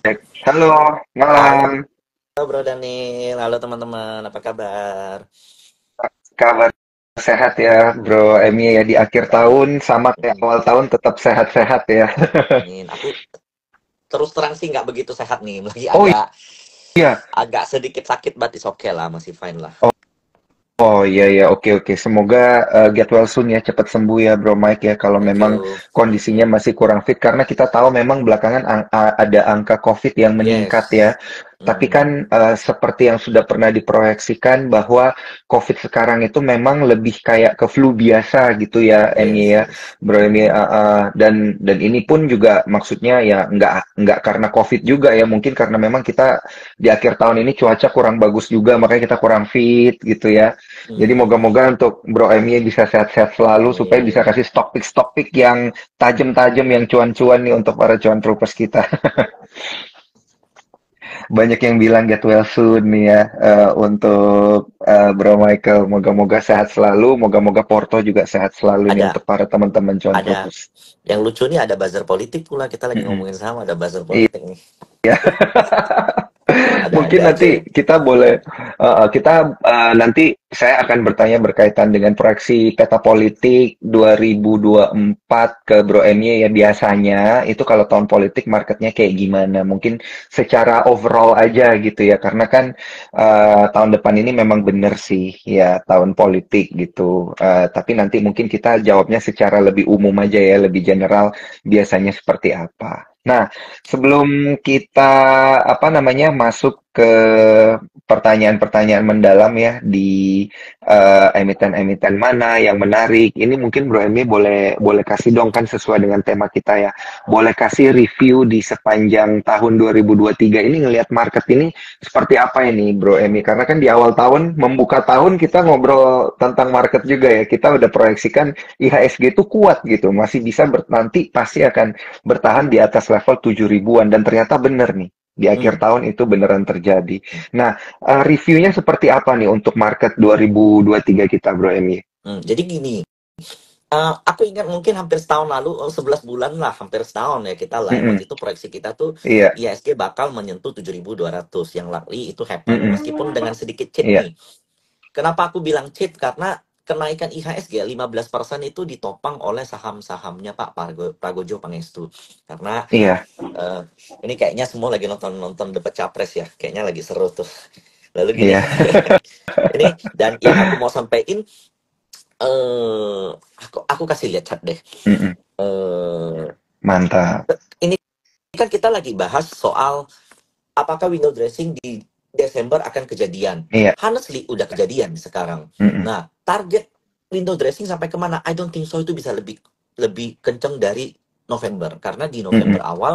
Halo, Halo malam. Bro Daniel, halo teman-teman, apa kabar? Kabar sehat ya, Bro Emi ya di akhir tahun sama kayak Hmm, awal tahun tetap sehat-sehat ya. Amin. Aku terus terang sih nggak begitu sehat nih, lagi Oh agak iya. agak sedikit sakit, but it's okay lah, masih fine lah. Oh, oh iya ya, oke oke. Semoga get well soon ya, cepat sembuh ya, Bro Mike ya. Kalau Thank memang you. kondisinya masih kurang fit, karena kita tahu memang belakangan ada angka COVID yang meningkat ya. Yes. Tapi Hmm, kan seperti yang sudah pernah diproyeksikan bahwa COVID sekarang itu memang lebih kayak ke flu biasa gitu ya, yes, Emi ya, yes. Bro Emi. Dan ini pun juga maksudnya ya nggak karena COVID juga ya, mungkin karena memang kita di akhir tahun ini cuaca kurang bagus juga, makanya kita kurang fit gitu ya. Jadi Hmm, moga-moga untuk Bro Emi bisa sehat-sehat selalu supaya bisa amin. kasih topik-topik yang tajam-tajam yang cuan-cuan nih untuk para cuan troopers kita. Banyak yang bilang get well soon nih ya untuk Bro Michael. Moga-moga sehat selalu, moga-moga Porto juga sehat selalu nih Ada, untuk para teman-teman cuan ada. troopers. Yang lucu nih ada buzzer politik pula, kita lagi Mm-mm. ngomongin sama, ada buzzer Iya. politik nih. Mungkin Ada-ada aja nanti ya. kita boleh nanti saya akan bertanya berkaitan dengan proyeksi peta politik 2024 ke Bro Emy ya, biasanya itu kalau tahun politik marketnya kayak gimana? Mungkin secara overall aja gitu ya, karena kan tahun depan ini memang bener sih ya tahun politik gitu. Tapi nanti mungkin kita jawabnya secara lebih umum aja ya, lebih general biasanya seperti apa. Nah, sebelum kita apa namanya masuk ke pertanyaan-pertanyaan mendalam ya di emiten-emiten mana yang menarik. Ini mungkin Bro Emi boleh boleh kasih dong, kan sesuai dengan tema kita ya. Boleh kasih review di sepanjang tahun 2023 ini, ngelihat market ini seperti apa ini Bro Emi? Karena kan di awal tahun membuka tahun kita ngobrol tentang market juga ya. Kita udah proyeksikan IHSG itu kuat gitu, masih bisa nanti pasti akan bertahan di atas level 7 ribuan, dan ternyata bener nih di akhir Hmm, tahun itu beneran terjadi. Nah, reviewnya seperti apa nih untuk market 2023 kita, Bro Emi? jadi gini. Aku ingat mungkin hampir setahun lalu, 11 bulan lah, hampir setahun ya kita live. Mm-mm. Waktu itu proyeksi kita tuh Iya. IHSG bakal menyentuh 7.200. Yang likely itu happen, Mm-mm. meskipun dengan sedikit cheat Iya. nih. Kenapa aku bilang cheat? Karena kenaikan IHSG 15% itu ditopang oleh saham-sahamnya Pak Pragojo Pangestu. Karena Iya. eh, ini kayaknya semua lagi nonton-nonton debat capres ya. Kayaknya lagi seru tuh. Lalu gini, Iya. ini dan yang aku mau sampaikan, eh aku kasih lihat chat deh. Mm-mm. Eh, Mantap. ini kan kita lagi bahas soal apakah window dressing di Desember akan kejadian. Iya. Honestly, udah kejadian sekarang. Mm-mm. Nah, target window dressing sampai kemana? I don't think so itu bisa lebih lebih kenceng dari November. Karena di November Mm-mm. awal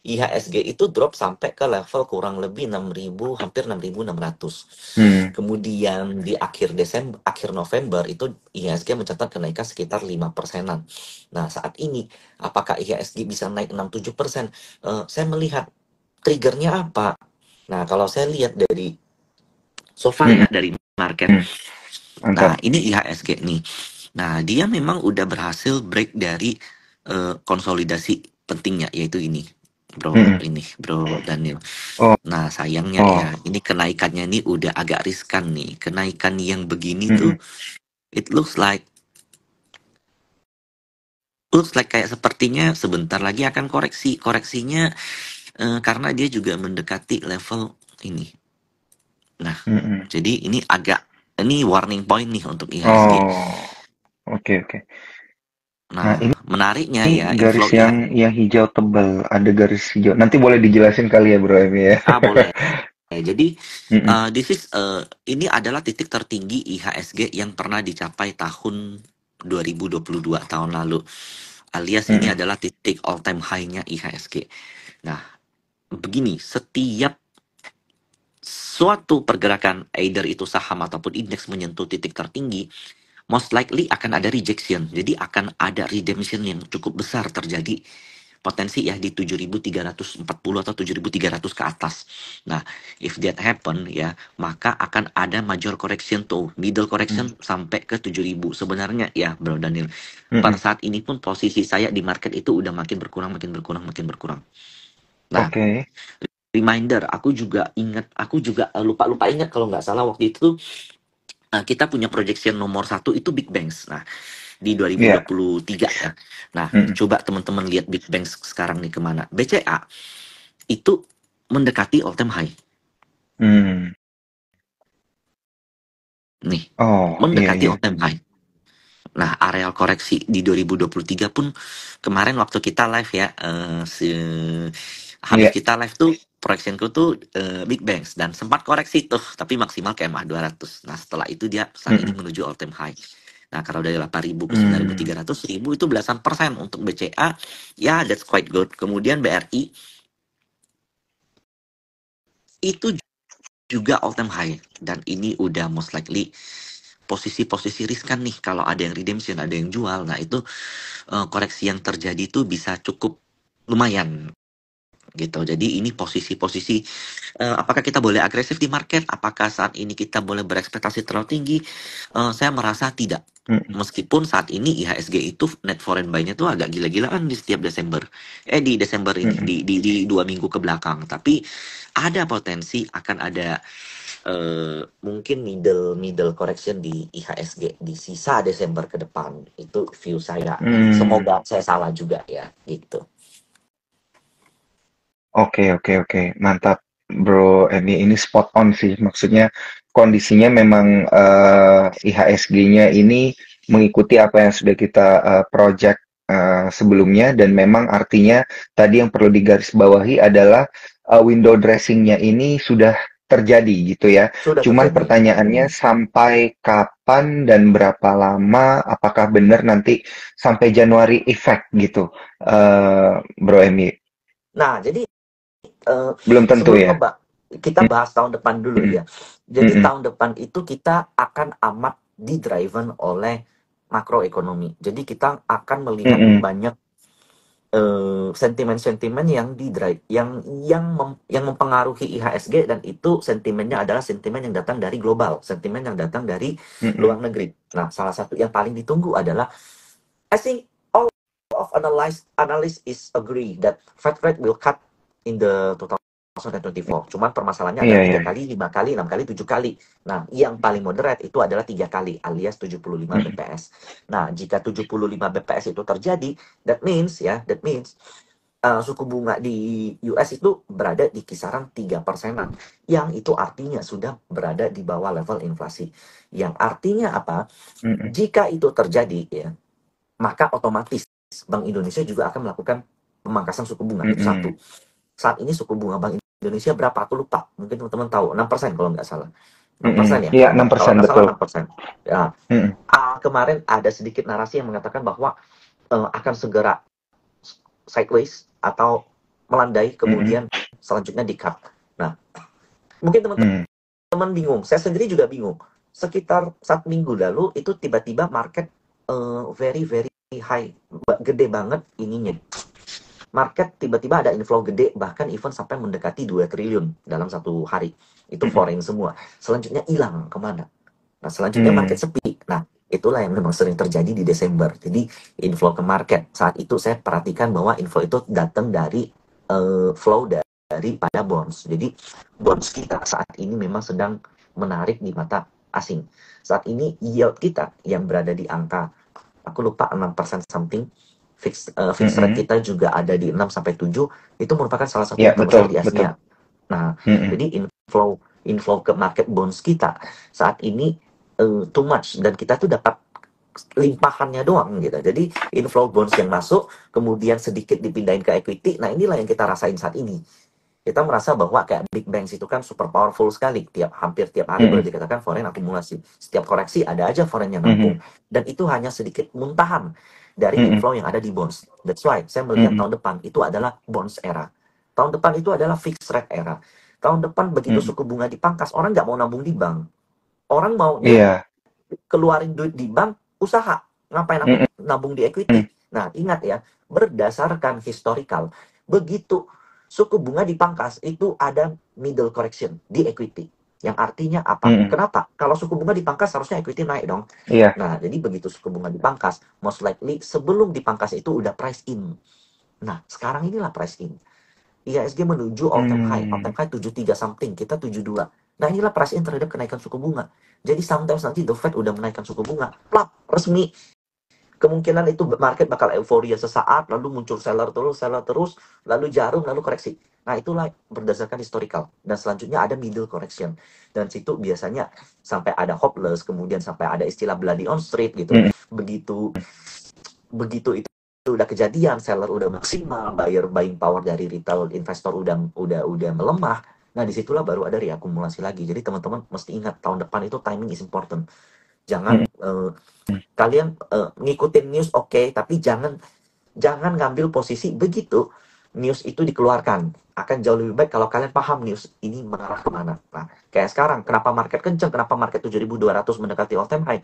IHSG itu drop sampai ke level kurang lebih 6.000, hampir 6.600. Mm. Kemudian di akhir Desember, akhir November itu IHSG mencatat kenaikan sekitar 5%-an. Nah, saat ini apakah IHSG bisa naik 6-7%? Saya melihat triggernya apa. Nah, kalau saya lihat dari so far Mm-mm. ya dari market. Mm. Nah, Mantap. ini IHSG nih. Nah, dia memang udah berhasil break dari konsolidasi pentingnya, yaitu ini. Mm-mm. Bro Daniel. Oh. Nah, sayangnya ya, Oh. ini kenaikannya nih udah agak riskan nih. Kenaikan yang begini tuh, Mm-mm. it looks like kayak sepertinya sebentar lagi akan koreksi. Koreksinya karena dia juga mendekati level ini. Nah, Mm-mm. jadi ini warning point nih untuk IHSG. Oh. Oke oke. Nah, Nah, menariknya ini ya, garis inflow IH. yang hijau tebal, ada garis hijau. Nanti boleh dijelasin kali ya, Bro Emi ya. Boleh. Jadi, Mm-mm. ini adalah titik tertinggi IHSG yang pernah dicapai tahun 2022 tahun lalu. Alias ini Mm-mm. adalah titik all time high-nya IHSG. Nah, begini, setiap suatu pergerakan either itu saham ataupun indeks menyentuh titik tertinggi, most likely akan ada rejection. Jadi akan ada redemption yang cukup besar terjadi, potensi ya di 7.340 atau 7.300 ke atas. Nah, if that happen ya, maka akan ada major correction tuh, middle correction sampai ke 7.000. Sebenarnya ya, Bro Daniel, per Mm-mm. saat ini pun posisi saya di market itu udah makin berkurang, makin berkurang, makin berkurang. Nah, Oke. reminder, aku juga lupa ingat kalau nggak salah waktu itu kita punya projection nomor satu itu Big Bangs. Nah, di Iya. 2023 ya. Nah, Mm-mm. coba teman-teman lihat Big Bangs sekarang nih kemana. BCA itu mendekati all time high. Hmm. Nih, Oh, iya, mendekati iya. all time high. Nah, areal koreksi di 2023 pun kemarin waktu kita live ya, habis Iya. kita live tuh proyectionku tuh Big Bangs dan sempat koreksi tuh, tapi maksimal ke MA 200. Nah, setelah itu dia saat ini Mm-mm. menuju all time high. Nah, kalau dari 8.000 ke Hmm. 9.300, 1.000 itu belasan persen untuk BCA. Ya, that's quite good. Kemudian BRI itu juga all time high dan ini udah most likely posisi-posisi riskan nih kalau ada yang redemption, ada yang jual. Nah, itu koreksi yang terjadi itu bisa cukup lumayan gitu. Jadi ini posisi-posisi apakah kita boleh agresif di market? Apakah saat ini kita boleh berekspektasi terlalu tinggi? Saya merasa tidak. Mm-mm. Meskipun saat ini IHSG itu net foreign buy-nya tuh agak gila-gilaan di setiap Desember. Di Desember ini, Mm-mm. di 2 minggu ke belakang. Tapi ada potensi akan ada mungkin middle middle correction di IHSG di sisa Desember ke depan. Itu view saya. Hmm. Semoga saya salah juga ya, gitu. Oke, oke, oke. Mantap, Bro. Ini spot on sih. Maksudnya kondisinya memang IHSG-nya ini mengikuti apa yang sudah kita project sebelumnya dan memang artinya tadi yang perlu digarisbawahi adalah window dressing-nya ini sudah terjadi gitu ya. Sudah Cuman terjadi. pertanyaannya sampai kapan dan berapa lama? Apakah benar nanti sampai Januari effect gitu, Bro Emi? Nah, jadi eh, Belum tentu sebelum ya? kita bahas tahun depan dulu Mhm, ya. Jadi mhm, tahun depan itu kita akan amat di-driven oleh makroekonomi. Jadi kita akan melihat mhm, banyak sentimen-sentimen yang yang mempengaruhi IHSG dan itu sentimennya adalah sentimen yang datang dari global, sentimen yang datang dari mhm, luar negeri. Nah, salah satu yang paling ditunggu adalah I think all of analysts is agree that Fed rate will cut in the 2024. Cuman permasalahannya iya, adalah iya, 3 kali, 5 kali, 6 kali, 7 kali. Nah, yang paling moderate itu adalah 3 kali alias 75 mhm, BPS. Nah, jika 75 BPS itu terjadi, that means suku bunga di US itu berada di kisaran 3%-an. Yang itu artinya sudah berada di bawah level inflasi. Yang artinya apa? mhm, Jika itu terjadi ya, maka otomatis Bank Indonesia juga akan melakukan pemangkasan suku bunga. Itu mhm, satu. Saat ini suku bunga Bank Indonesia berapa? Aku lupa. Mungkin teman-teman tahu. 6% kalau nggak salah. enam mhm. persen ya. Iya, Kalau 6%, nggak salah betul. 6%. Ya, Mhm, kemarin ada sedikit narasi yang mengatakan bahwa akan segera sideways atau melandai mhm, kemudian selanjutnya di cut. Nah, mungkin mhm, teman-teman bingung. Saya sendiri juga bingung. Sekitar 1 minggu lalu itu tiba-tiba market very very high, gede banget ininya. Market tiba-tiba ada inflow gede, bahkan even sampai mendekati 2 triliun dalam satu hari. Itu mhm, foreign semua. Selanjutnya hilang kemana? Nah, selanjutnya market mmm, sepi. Nah, itulah yang memang sering terjadi di Desember. Jadi, inflow ke market. Saat itu saya perhatikan bahwa inflow itu datang dari flow daripada bonds. Jadi, bonds kita saat ini memang sedang menarik di mata asing. Saat ini yield kita yang berada di angka, aku lupa 6% something, fixed rate mhm. kita juga ada di 6 sampai 7, itu merupakan salah satu Iya, yang betul, terbesar di betul. Asia. Nah, Mhm, jadi inflow ke market bonds kita saat ini too much dan kita tuh dapat limpahannya doang gitu. Jadi inflow bonds yang masuk kemudian sedikit dipindahin ke equity. Nah, inilah yang kita rasain saat ini. Kita merasa bahwa kayak big banks itu kan super powerful sekali. Hampir tiap hari boleh mhm, dikatakan foreign akumulasi. Setiap koreksi ada aja foreign yang mhm, nampung. Dan itu hanya sedikit muntahan dari mhm, inflow yang ada di bonds. That's why saya melihat mhm, tahun depan itu adalah bonds era. Tahun depan itu adalah fixed rate era. Tahun depan begitu mhm. suku bunga dipangkas, orang nggak mau nabung di bank. Orang maunya Iya, keluarin duit di bank, usaha. Ngapain aku mhm, nabung di equity? mhm, Nah, ingat ya, berdasarkan historical, begitu suku bunga dipangkas, itu ada middle correction di equity. Yang artinya apa? mhm. Kenapa? Kalau suku bunga dipangkas, harusnya equity naik dong. Iya, Nah, jadi begitu suku bunga dipangkas, most likely sebelum dipangkas itu udah price in. Nah, sekarang inilah price in. IHSG menuju all time high. All Hmm. time high 73 something, kita 72. Nah, inilah price in terhadap kenaikan suku bunga. Jadi sometimes nanti the Fed udah menaikkan suku bunga, plak, resmi. Kemungkinan itu market bakal euforia sesaat, lalu muncul seller terus, lalu jarum, lalu koreksi. Nah, itulah berdasarkan historical. Dan selanjutnya ada middle correction. Dan situ biasanya sampai ada hopeless, kemudian sampai ada istilah bloody on street gitu. Hmm. Begitu begitu itu udah kejadian, seller udah maksimal, buyer buying power dari retail investor udah melemah. Nah, disitulah baru ada reakumulasi lagi. Jadi teman-teman mesti ingat, tahun depan itu timing is important. Jangan kalian ngikutin news, oke, tapi jangan jangan ngambil posisi begitu news itu dikeluarkan. Akan jauh lebih baik kalau kalian paham news ini mengarah kemana. Nah, kayak sekarang, kenapa market kenceng, kenapa market 7.200 mendekati all time high?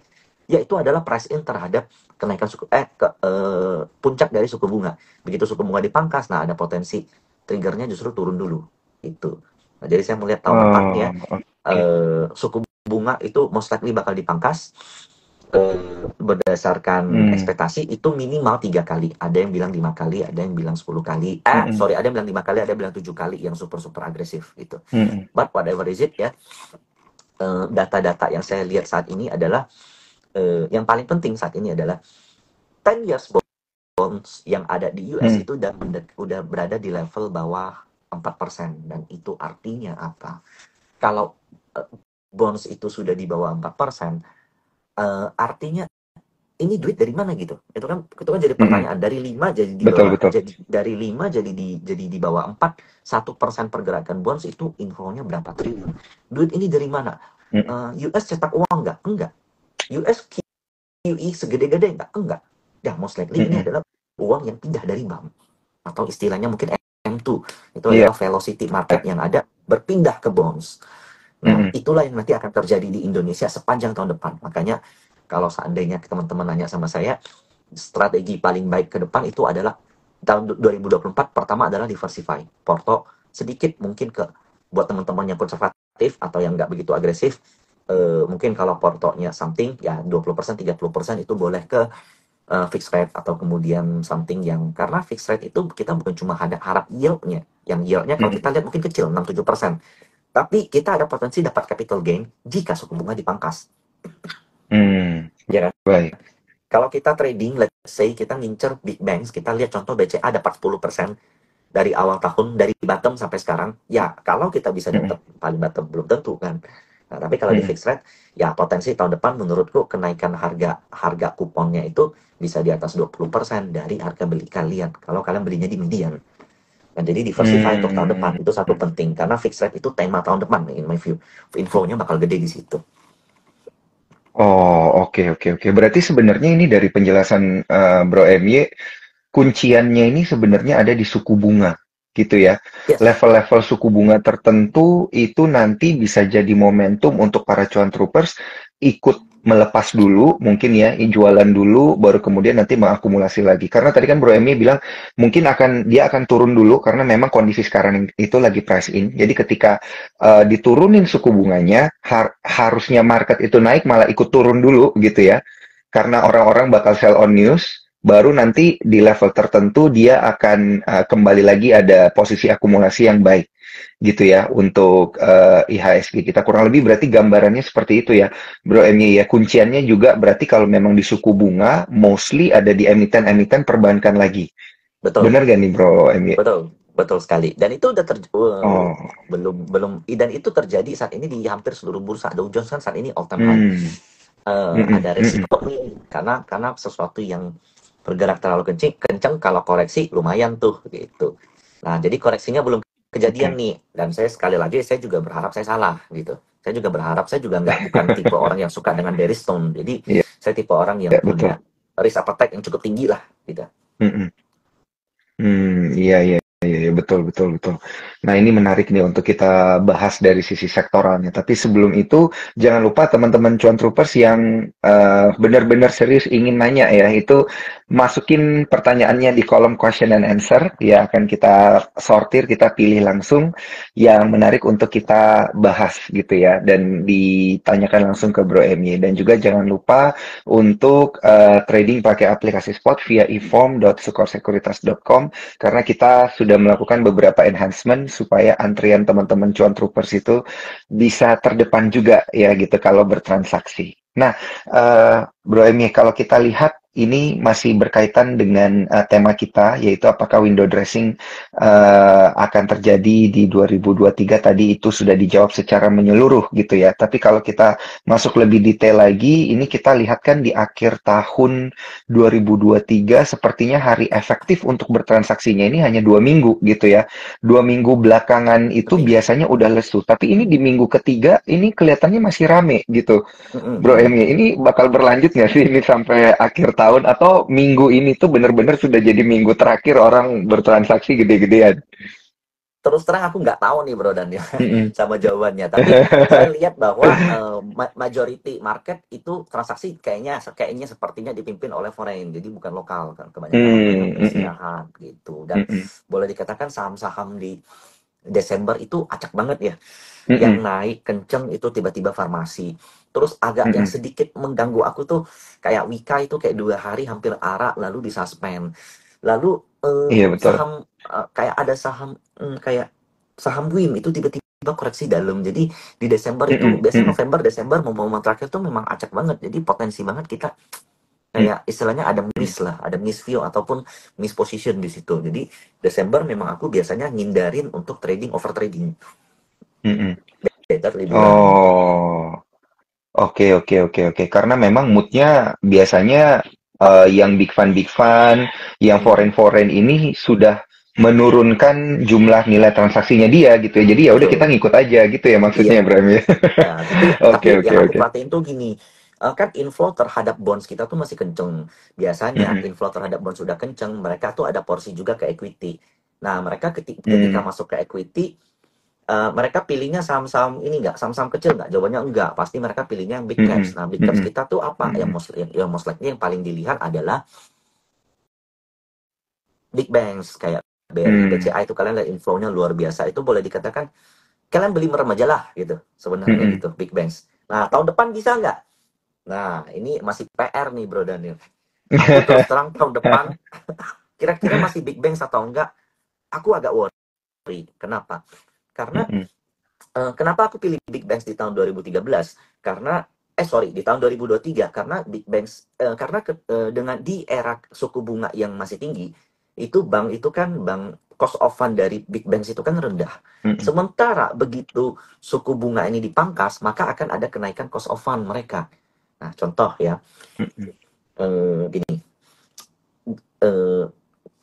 Yaitu adalah price in terhadap kenaikan puncak dari suku bunga. Begitu suku bunga dipangkas, nah ada potensi triggernya justru turun dulu. Itu. Nah, jadi saya melihat tahun depan ya, Oh, oke. suku bunga itu most likely bakal dipangkas. Berdasarkan Hmm. ekspektasi itu minimal 3 kali. Ada yang bilang 5 kali, ada yang bilang 10 kali. Hmm. Sorry, ada yang bilang 5 kali, ada yang bilang 7 kali yang super agresif gitu. Hmm. But whatever is it ya, data-data yang saya lihat saat ini adalah yang paling penting saat ini adalah 10 years bonds yang ada di US Hmm. itu udah berada di level bawah 4%. Dan itu artinya apa? Kalau bonds itu sudah di bawah 4%, artinya ini duit dari mana gitu? Itu kan jadi Hmm. pertanyaan. Dari 5 jadi di Betul, bawah, betul. dari 5 jadi di bawah 4, 1% pergerakan bonds itu infonya berapa triliun? Duit ini dari mana? Hmm. US cetak uang nggak? Enggak. US QE segede-gede nggak? Enggak. Ya, most likely ini Hmm. adalah uang yang pindah dari bank. Atau istilahnya mungkin M2. Itu Iya. adalah velocity market yang ada berpindah ke bonds. Nah, Hmm. itulah yang nanti akan terjadi di Indonesia sepanjang tahun depan. Makanya kalau seandainya teman-teman nanya sama saya, strategi paling baik ke depan itu adalah tahun 2024, pertama adalah diversify. Porto sedikit mungkin ke buat teman-teman yang konservatif atau yang nggak begitu agresif, mungkin kalau portonya something ya 20%, 30% itu boleh ke fixed rate, atau kemudian something yang, karena fixed rate itu kita bukan cuma ada harap yieldnya. Yang yieldnya kalau Hmm. kita lihat mungkin kecil, 6-7%. Tapi kita ada potensi dapat capital gain jika suku bunga dipangkas. Hmm. Ya kan? Baik. Kalau kita trading, let's say kita ngincer big banks, kita lihat contoh BCA dapat 10% dari awal tahun, dari bottom sampai sekarang. Ya, kalau kita bisa Hmm. dapat paling bottom, belum tentu kan. Nah, tapi kalau di Hmm. fixed rate, ya potensi tahun depan menurutku kenaikan harga kuponnya itu bisa di atas 20% dari harga beli kalian. Kalau kalian belinya di median. Nah, jadi diversify untuk tahun Hmm. depan. Itu satu penting. Karena fixed rate itu tema tahun depan, in my view. Inflow-nya bakal gede di situ. Oh, oke, oke, oke. Berarti sebenarnya ini dari penjelasan Bro MY, kunciannya ini sebenarnya ada di suku bunga, gitu ya. Yes, Level-level suku bunga tertentu itu nanti bisa jadi momentum untuk para cuan troopers ikut melepas dulu, mungkin ya, jualan dulu, baru kemudian nanti mengakumulasi lagi. Karena tadi kan Bro Emi bilang mungkin dia akan turun dulu karena memang kondisi sekarang itu lagi price in. Jadi ketika diturunin suku bunganya, harusnya market itu naik malah ikut turun dulu gitu ya. Karena orang-orang bakal sell on news, baru nanti di level tertentu dia akan kembali lagi ada posisi akumulasi yang baik gitu ya untuk IHSG kita. Kurang lebih berarti gambarannya seperti itu ya Bro Emi ya. Kunciannya juga berarti kalau memang di suku bunga mostly ada di emiten-emiten perbankan lagi. betul. Bener gak nih Bro Emi? Betul, betul sekali. Dan itu udah Oh. belum dan itu terjadi saat ini di hampir seluruh bursa. Dow Jones kan saat ini all time high. Hmm. Mm-mm. Ada Mm-mm. resiko nih, karena sesuatu yang bergerak terlalu kencang kalau koreksi lumayan tuh gitu. Nah, jadi koreksinya belum kejadian Oke. nih. Dan saya sekali lagi saya juga berharap saya salah gitu. Saya juga berharap, saya juga bukan tipe orang yang suka dengan bearish tone. Jadi Iya, saya tipe orang yang iya, betul. punya risk appetite yang cukup tinggi lah gitu. Mm-mm. Iya, iya, iya, iya, betul, betul, betul. Nah, ini menarik nih untuk kita bahas dari sisi sektoralnya. Tapi sebelum itu, jangan lupa teman-teman cuan troopers yang benar-benar serius ingin nanya ya, itu masukin pertanyaannya di kolom question and answer. Ya, akan kita sortir, kita pilih langsung yang menarik untuk kita bahas gitu ya, dan ditanyakan langsung ke Bro Emi. Dan juga jangan lupa untuk trading pakai aplikasi spot via eform.sukorsekuritas.com karena kita sudah sudah melakukan beberapa enhancement supaya antrian teman-teman cuan troopers itu bisa terdepan juga ya gitu kalau bertransaksi. Nah, Bro Emi, kalau kita lihat ini masih berkaitan dengan tema kita, yaitu apakah window dressing akan terjadi di 2023. Tadi itu sudah dijawab secara menyeluruh gitu ya. Tapi kalau kita masuk lebih detail lagi, ini kita lihat kan di akhir tahun 2023 sepertinya hari efektif untuk bertransaksinya ini hanya 2 minggu gitu ya. 2 minggu belakangan itu Penting. biasanya udah lesu, tapi ini di minggu ketiga ini kelihatannya masih rame gitu. Bro Mm-mm. Emi, ini bakal berlanjut nggak sih ini sampai akhir tahun atau minggu ini tuh bener-bener sudah jadi minggu terakhir orang bertransaksi gede-gedean? Terus terang aku nggak tahu nih Bro Dan ya Mm-mm. sama jawabannya. Tapi saya lihat bahwa majority market itu transaksi kayaknya kayaknya sepertinya dipimpin oleh foreign, jadi bukan lokal kan. Kebanyakan orang memang Mm-mm. beristirahat gitu. Dan Mm-mm. boleh dikatakan saham-saham di Desember itu acak banget ya. Yang Mm-mm. naik kenceng itu tiba-tiba farmasi. Terus agak yang Mm-mm. sedikit mengganggu aku tuh kayak Wika itu kayak 2 hari hampir arah lalu disuspend. Lalu Iya betul. saham kayak ada saham kayak saham WIM itu tiba-tiba koreksi dalam. Jadi di Desember itu Mm-mm. biasanya Mm-mm. November Desember mau terakhir tuh memang acak banget. Jadi potensi banget kita kayak istilahnya ada Mm-mm. miss lah, ada miss view ataupun miss position di situ. Jadi Desember memang aku biasanya ngindarin untuk trading over trading. Mm-mm. Better liburan gitu. Oh, oke oke oke oke. Karena memang moodnya biasanya yang big fun, yang Mm, foreign ini sudah menurunkan jumlah nilai transaksinya dia gitu ya. Jadi ya udah kita betul. ngikut aja gitu ya maksudnya Iya. Bram ya. Ya, tapi Oke yang oke aku oke. perhatiin tuh gini, kan inflow terhadap bonds kita tuh masih kenceng. Biasanya Mm-mm. inflow terhadap bonds sudah kenceng, mereka tuh ada porsi juga ke equity. Nah, mereka ketika Mm. masuk ke equity, mereka pilihnya saham-saham ini enggak, saham-saham kecil enggak? Jawabannya enggak. Pasti mereka pilihnya yang big caps. Mm-mm. Nah, big caps Mm-mm. kita tuh apa? Mm-mm. Yang most likely yang paling dilihat adalah big banks kayak BRI, Mm. BCA itu kalian lihat inflow-nya luar biasa. Itu boleh dikatakan kalian beli merem aja lah gitu. Sebenarnya Mm-mm. gitu, big banks. Nah, tahun depan bisa nggak? Nah, ini masih PR nih Bro Daniel. Aku terus terang tahun depan, kira-kira masih Big Bang atau enggak, aku agak worry. Kenapa? Karena, Mm-mm. kenapa aku pilih Big Bang di tahun 2013? Karena, sorry, di tahun 2023, karena Big Bang, karena dengan di era suku bunga yang masih tinggi, itu bank itu kan bank cost of fund dari Big Bang itu kan rendah. Mm-mm. Sementara begitu suku bunga ini dipangkas, maka akan ada kenaikan cost of fund mereka. Nah, contoh ya, Mm-mm. gini, eh,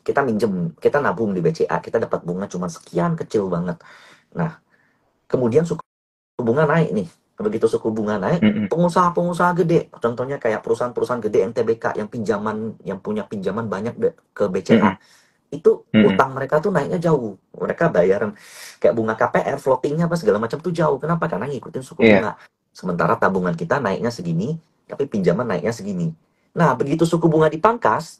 kita minjem, kita nabung di BCA, kita dapat bunga cuma sekian kecil banget. Nah, kemudian suku bunga naik nih. Begitu suku bunga naik, Mm-mm. pengusaha-pengusaha gede, contohnya kayak perusahaan-perusahaan gede NTBK yang pinjaman, yang punya pinjaman banyak ke BCA, Mm-mm. itu Mm-mm. utang mereka tuh naiknya jauh. Mereka bayaran kayak bunga KPR, floatingnya apa segala macam tuh jauh. Kenapa? Karena ngikutin suku Iya. bunga. Sementara tabungan kita naiknya segini, tapi pinjaman naiknya segini. Nah, begitu suku bunga dipangkas,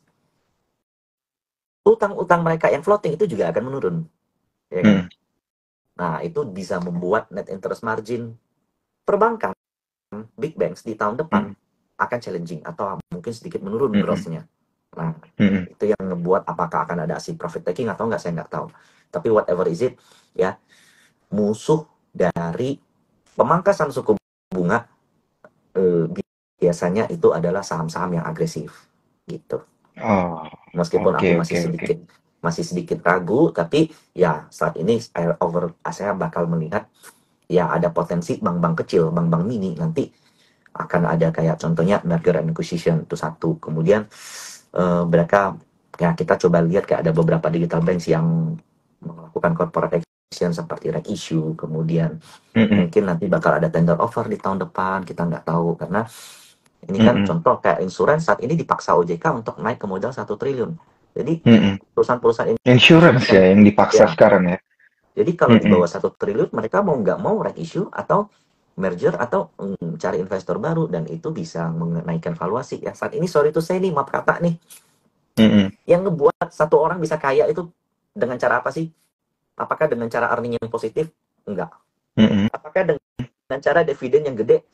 utang-utang mereka yang floating itu juga akan menurun, ya kan? Mm. Nah, itu bisa membuat net interest margin perbankan big banks di tahun depan Mm. akan challenging atau mungkin sedikit menurun Mm-mm. growth-nya. Nah, Mm-mm. itu yang ngebuat apakah akan ada aksi profit taking atau enggak, saya nggak tahu. Tapi whatever is it, ya, musuh dari pemangkasan suku bunga eh, biasanya itu adalah saham-saham yang agresif, gitu. Oh, Meskipun oke aku oke oke. masih sedikit ragu, tapi ya saat ini saya bakal melihat ya ada potensi bank-bank kecil, bank-bank mini nanti akan ada kayak contohnya merger and acquisition itu satu. Kemudian mereka ya kita coba lihat kayak ada beberapa digital banks yang melakukan corporate action seperti right issue, kemudian Mm-mm. mungkin nanti bakal ada tender offer di tahun depan, kita nggak tahu karena ini kan Mm-mm. contoh kayak insurance saat ini dipaksa OJK untuk naik ke modal 1 triliun. Jadi Mm-mm. perusahaan-perusahaan Insurance insurance yang ya yang dipaksa ya, sekarang ya. jadi kalau di Mm-mm. bawah 1 triliun mereka mau nggak mau right issue atau merger atau cari investor baru dan itu bisa menaikkan valuasi. Ya saat ini sorry to say nih, maaf kata nih, Mm-mm. yang ngebuat satu orang bisa kaya itu dengan cara apa sih? Apakah dengan cara earning yang positif? Enggak. Mm-mm. Apakah dengan cara dividen yang gede?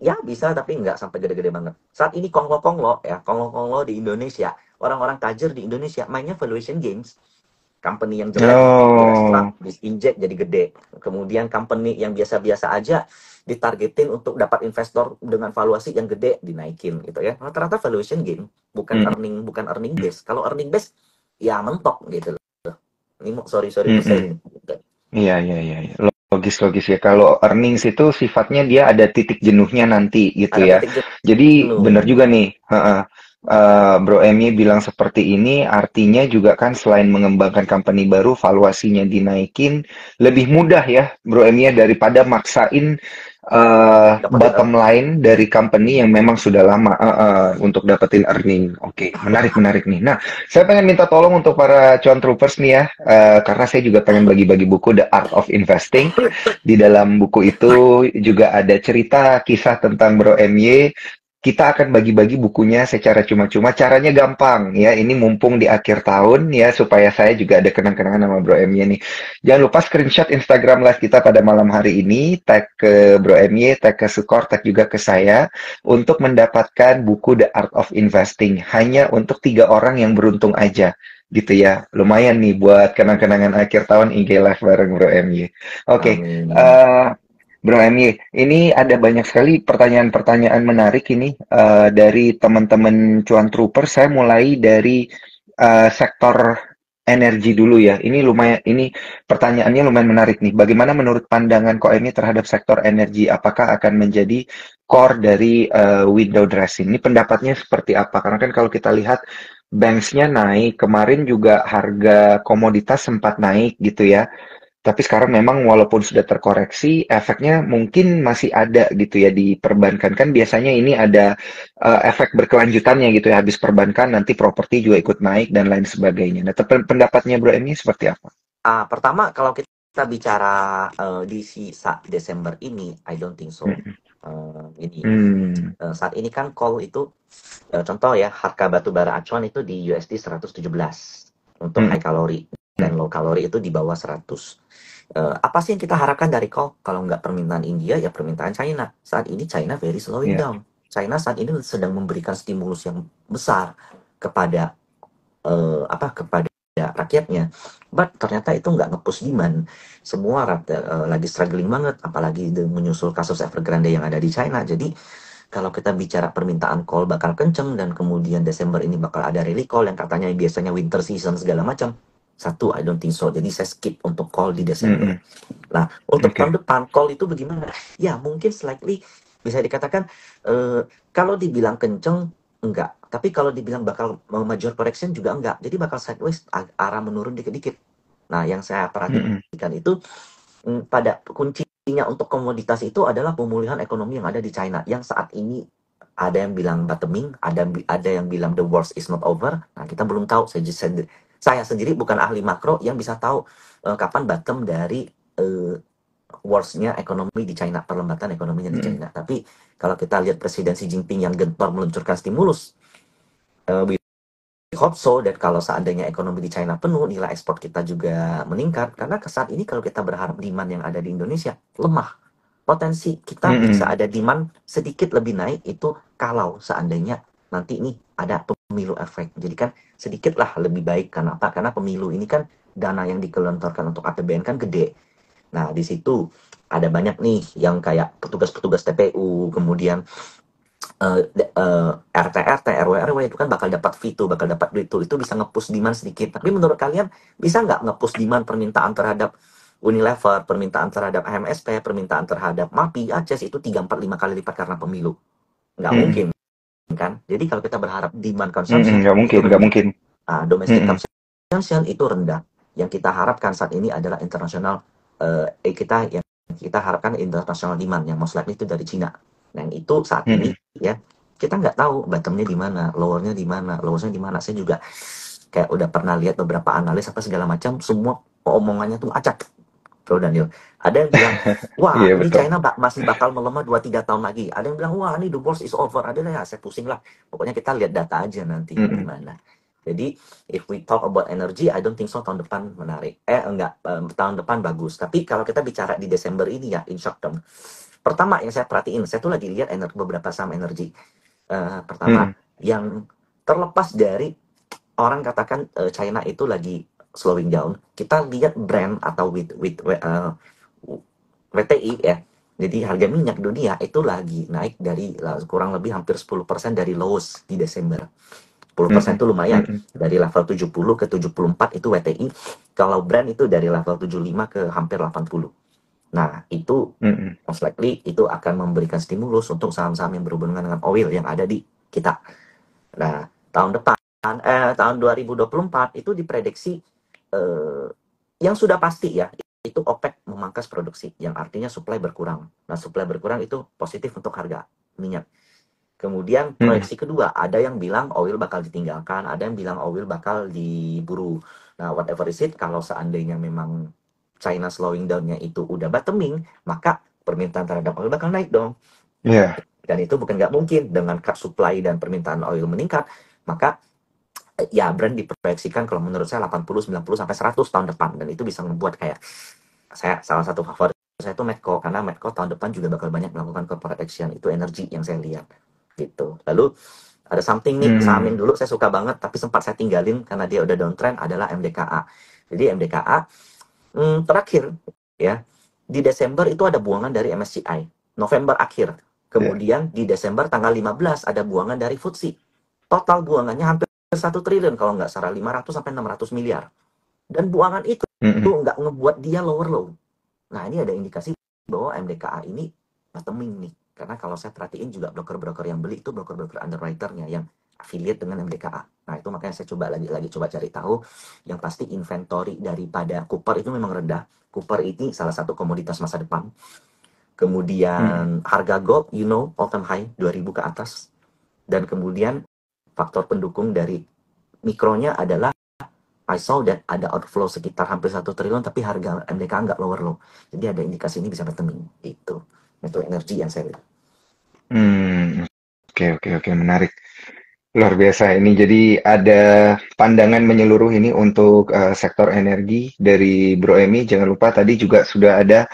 Ya bisa tapi nggak sampai gede-gede banget. Saat ini konglo-konglo ya, konglo-konglo di Indonesia, orang-orang tajir di Indonesia mainnya valuation games. Company yang jelek di Oh. extract, diinjek jadi gede. Kemudian company yang biasa-biasa aja ditargetin untuk dapat investor dengan valuasi yang gede, dinaikin gitu ya. Rata-rata valuation gain, Mm, bukan earning base. Kalau earning base ya mentok gitu loh. Ini sorry mm, to say mm. ini. Iya, iya, iya, iya. Logis ya. Kalau earnings itu sifatnya dia ada titik jenuhnya nanti gitu Ada ya. titik Jadi benar jenuh. juga nih, heeh. Bro Emi bilang seperti ini, artinya juga kan selain mengembangkan company baru, valuasinya dinaikin, lebih mudah ya, Bro Emi ya, daripada maksain Dapetin bottom line dari company yang memang sudah lama untuk dapetin earning. Oke, menarik nih. Nah, saya pengen minta tolong untuk para cuan troopers nih ya, karena saya juga pengen bagi-bagi buku The Art of Investing. Di dalam buku itu juga ada cerita kisah tentang Bro MY. Kita akan bagi-bagi bukunya secara cuma-cuma. Caranya gampang ya. Ini mumpung di akhir tahun ya, supaya saya juga ada kenang-kenangan sama Bro MY nih. Jangan lupa screenshot Instagram live kita pada malam hari ini, tag ke Bro MY, tag ke Sukor, tag juga ke saya untuk mendapatkan buku The Art of Investing. Hanya untuk 3 orang yang beruntung aja gitu ya. Lumayan nih buat kenang-kenangan akhir tahun IG Live bareng Bro MY. Oke, Amin. eh Bro MY, ini ada banyak sekali pertanyaan-pertanyaan menarik ini dari teman-teman cuan trooper. Saya mulai dari sektor energi dulu ya. Ini lumayan, ini pertanyaannya lumayan menarik nih. Bagaimana menurut pandangan Ko MY terhadap sektor energi? Apakah akan menjadi core dari window dressing? Ini pendapatnya seperti apa? Karena kan kalau kita lihat Banks-nya naik, kemarin juga harga komoditas sempat naik gitu ya. Tapi sekarang memang walaupun sudah terkoreksi, efeknya mungkin masih ada gitu ya di perbankan. Kan biasanya ini ada efek berkelanjutannya gitu ya. Habis perbankan nanti properti juga ikut naik dan lain sebagainya. Nah, pendapatnya Bro ini seperti apa? Pertama kalau kita bicara di sisa Desember ini, I don't think so. Mm, Ini mm, saat ini kan call itu contoh ya, harga batu bara acuan itu di USD 117 untuk mm, high kalori dan low kalori itu di bawah 100. Apa sih yang kita harapkan dari call? Kalau nggak permintaan India, ya permintaan China. Saat ini China very slowing ya. down. China saat ini sedang memberikan stimulus yang besar kepada kepada rakyatnya. But ternyata itu nggak nge-push demand. Semua lagi struggling banget, apalagi menyusul kasus Evergrande yang ada di China. Jadi kalau kita bicara permintaan call bakal kenceng dan kemudian Desember ini bakal ada rally call yang katanya biasanya winter season segala macam. Satu, I don't think so. Jadi saya skip untuk call di Mm, Desember. mm, Nah, untuk oke. tahun depan call itu bagaimana? Ya, mungkin slightly bisa dikatakan kalau dibilang kenceng enggak, tapi kalau dibilang bakal major correction juga enggak. Jadi bakal sideways arah menurun dikit-dikit. Nah, yang saya Mm, mm, perhatikan itu pada kuncinya untuk komoditas itu adalah pemulihan ekonomi yang ada di China yang saat ini ada yang bilang bottoming, ada yang bilang the worst is not over. Nah, kita belum tahu. Saya sendiri bukan ahli makro yang bisa tahu kapan bottom dari uh, worst-nya ekonomi di China, perlambatan ekonominya di mm, China. Tapi kalau kita lihat Presiden Xi Jinping yang gentor meluncurkan stimulus, we hope so, dan kalau seandainya ekonomi di China penuh, nilai ekspor kita juga meningkat. Karena saat ini kalau kita berharap demand yang ada di Indonesia lemah, potensi mm, kita bisa mm, ada demand sedikit lebih naik itu kalau seandainya nanti ini ada pemilu efek. Jadi kan sedikitlah lebih baik. Karena apa? Karena pemilu ini kan dana yang digelontorkan untuk APBN kan gede. Nah, di situ ada banyak nih yang kayak petugas-petugas TPU, kemudian RT-RT, RW-RW itu kan bakal dapat fee tuh, bakal dapat duit tuh. Itu bisa nge-push demand sedikit. Tapi menurut kalian bisa nggak nge-push demand permintaan terhadap Unilever, permintaan terhadap HMSP, permintaan terhadap MAPI, ACES itu 3, 4, 5 kali lipat karena pemilu? Nggak mm, mungkin kan? Jadi kalau kita berharap demand mm, mm, consumption nggak itu mungkin, nggak rendah. mungkin. Domestic Mm, consumption itu rendah. Yang kita harapkan saat ini adalah internasional yang kita harapkan international demand yang most likely itu dari Cina. Dan itu saat mm, ini mm, ya kita nggak tahu bottomnya di mana, lowernya di mana, lowesnya di mana. Saya juga kayak udah pernah lihat beberapa analis apa segala macam, semua omongannya tuh acak, Bro Daniel. Ada yang bilang, wah iya ini betul. China masih bakal melemah 2-3 tahun lagi. Ada yang bilang, wah ini the worst is over. Ada ya, saya pusing lah. Pokoknya kita lihat data aja nanti Mm, mm, gimana. Jadi, if we talk about energy, I don't think so tahun depan menarik. Enggak, tahun depan bagus. Tapi kalau kita bicara di Desember ini ya, in short term. Pertama yang saya perhatiin, saya tuh lagi lihat beberapa saham energi. Pertama, mm, yang terlepas dari orang katakan China itu lagi slowing down, kita lihat Brent atau WTI ya. Jadi harga minyak dunia itu lagi naik dari kurang lebih hampir 10% dari lowest di Desember. 10% Mm-mm. itu lumayan. Mm-mm. Dari level 70 ke 74 itu WTI. Kalau Brent itu dari level 75 ke hampir 80. Nah, itu Mm-mm. most likely itu akan memberikan stimulus untuk saham-saham yang berhubungan dengan oil yang ada di kita. Nah, tahun 2024 itu diprediksi eh, yang sudah pasti ya, itu OPEC memangkas produksi, yang artinya supply berkurang. Nah, supply berkurang itu positif untuk harga minyak. Kemudian Mm-mm. proyeksi kedua, ada yang bilang oil bakal ditinggalkan, ada yang bilang oil bakal diburu. Nah, whatever is it, kalau seandainya memang China slowing down-nya itu udah bottoming, maka permintaan terhadap oil bakal naik dong. Yeah. Dan itu bukan nggak mungkin, dengan cut supply dan permintaan oil meningkat, maka ya Brent diproyeksikan kalau menurut saya 80, 90 sampai 100 tahun depan, dan itu bisa membuat kayak saya salah satu favorit saya itu Medco, karena Medco tahun depan juga bakal banyak melakukan corporate action, itu energi yang saya lihat gitu. Lalu ada something nih, saham yang Mm. dulu saya suka banget tapi sempat saya tinggalin karena dia udah downtrend, adalah MDKA. Jadi MDKA terakhir ya, di Desember itu ada buangan dari MSCI, November akhir. Yeah. Kemudian di Desember tanggal 15 ada buangan dari FTSE. Total buangannya hampir 1 triliun kalau nggak salah, 500 sampai 600 miliar. Dan buangan itu Mm-mm. nggak ngebuat dia lower low. Nah, ini ada indikasi bahwa MDKA ini bottoming nih. Karena kalau saya perhatiin juga broker-broker yang beli itu broker-broker underwriter-nya yang affiliate dengan MDKA. Nah, itu makanya saya coba lagi coba cari tahu. Yang pasti inventory daripada Cooper itu memang rendah. Cooper ini salah satu komoditas masa depan. Mm-mm. Kemudian harga gold, all time high 2000 ke atas. Dan kemudian faktor pendukung dari mikronya adalah I saw that ada outflow sekitar hampir 1 triliun, tapi harga MDK nggak lower low. Jadi ada indikasi ini bisa bottoming. Itu. Itu energi yang saya lihat. Hmm. Oke, oke, oke, menarik. Luar biasa ini. Jadi ada pandangan menyeluruh ini untuk sektor energi dari Bro Emi. Jangan lupa tadi juga sudah ada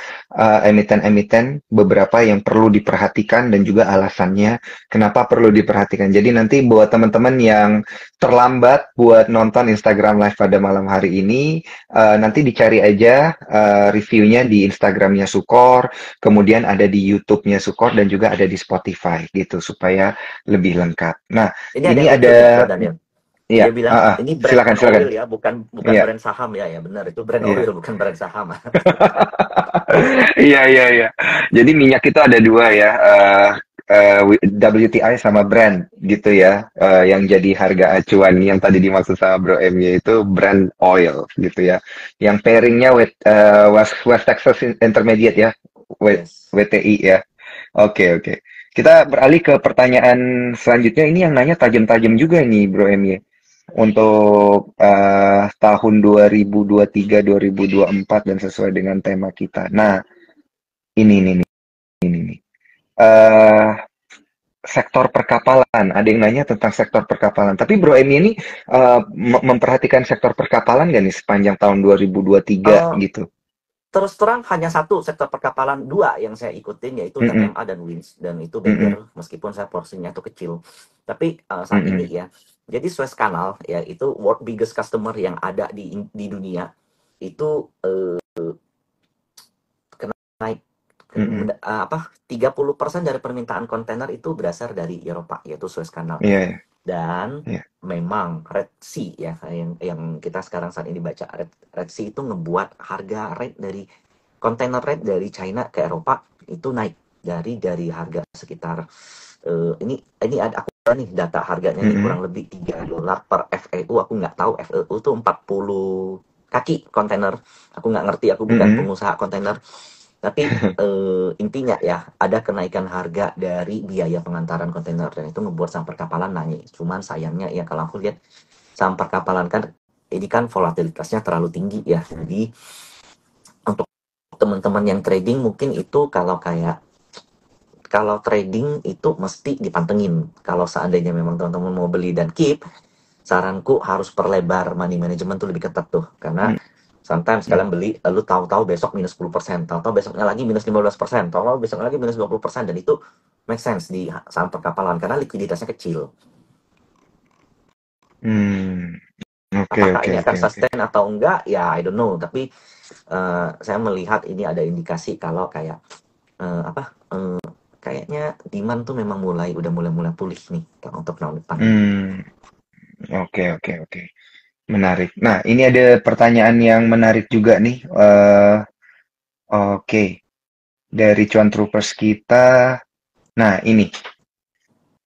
emiten-emiten beberapa yang perlu diperhatikan dan juga alasannya kenapa perlu diperhatikan. Jadi nanti buat teman-teman yang terlambat buat nonton Instagram Live pada malam hari ini, nanti dicari aja reviewnya di Instagramnya Sukor, kemudian ada di YouTube-nya Sukor dan juga ada di Spotify gitu supaya lebih lengkap. Nah, Ini ada ini yang lucu ada, nih, Bro Daniel. iya, Dia bilang, ini brand silakan, silakan. oil ya, bukan Iya, brand saham ya. Ya benar, itu brand iya. oil, bukan brand saham. Iya, iya, iya. Jadi minyak itu ada dua ya, WTI sama Brent gitu ya. Yang jadi harga acuan yang tadi dimaksud sama Bro M yaitu Brent oil gitu ya. Yang pairingnya with West Texas Intermediate ya, Yes. WTI ya. Oke, oke. Kita beralih ke pertanyaan selanjutnya. Ini yang nanya tajam-tajam juga nih, Bro M untuk tahun 2023-2024 dan sesuai dengan tema kita. Nah, ini nih. Eh sektor perkapalan. Ada yang nanya tentang sektor perkapalan. Tapi Bro Emi ini memperhatikan sektor perkapalan nggak nih sepanjang tahun 2023 Eh, gitu? Terus terang hanya satu sektor perkapalan, dua yang saya ikutin, yaitu Mm-mm, TMA dan Wins, dan itu mm-mm, better meskipun saya porsinya itu kecil. Tapi saat ini mm-mm. ya, jadi Suez Canal ya itu world biggest customer yang ada di dunia, itu kena naik. Mm-mm. 30% dari permintaan kontainer itu berasal dari Eropa, yaitu Suez Canal. Iya, iya, Dan iya. memang Red Sea ya, yang kita sekarang saat ini baca, Red Sea itu ngebuat harga rate dari container rate dari China ke Eropa itu naik dari harga sekitar ini ada, aku ada nih data harganya nih, Mm-mm, kurang lebih $3 per FEU. Aku nggak tahu FEU itu 40 kaki kontainer. Aku nggak ngerti, aku bukan mm-mm. pengusaha kontainer. Tapi intinya ya, ada kenaikan harga dari biaya pengantaran kontainer, dan itu ngebuat saham perkapalan naik. Cuman sayangnya ya, kalau aku lihat saham perkapalan kan ini kan volatilitasnya terlalu tinggi ya. Jadi untuk teman-teman yang trading mungkin itu, kalau trading itu mesti dipantengin. Kalau seandainya memang teman-teman mau beli dan keep, saranku harus perlebar money management tuh, lebih ketat tuh. Karena sometimes kalian beli, lalu tahu-tahu besok minus 10%, tahu-tahu besoknya lagi minus 15%, tahu-tahu besoknya lagi minus 20%, dan itu make sense di saham perkapalan karena likuiditasnya kecil. Hmm, Oke, Apakah oke, ini akan oke, oke. sustain atau enggak? Ya, I don't know. Tapi saya melihat ini ada indikasi kalau kayak apa? Kayaknya demand tuh memang udah mulai pulih nih untuk tahun depan ini. Hmm, oke, oke, oke. Menarik. Nah, ini ada pertanyaan yang menarik juga nih. Oke, dari Cuan Troopers kita. Nah, ini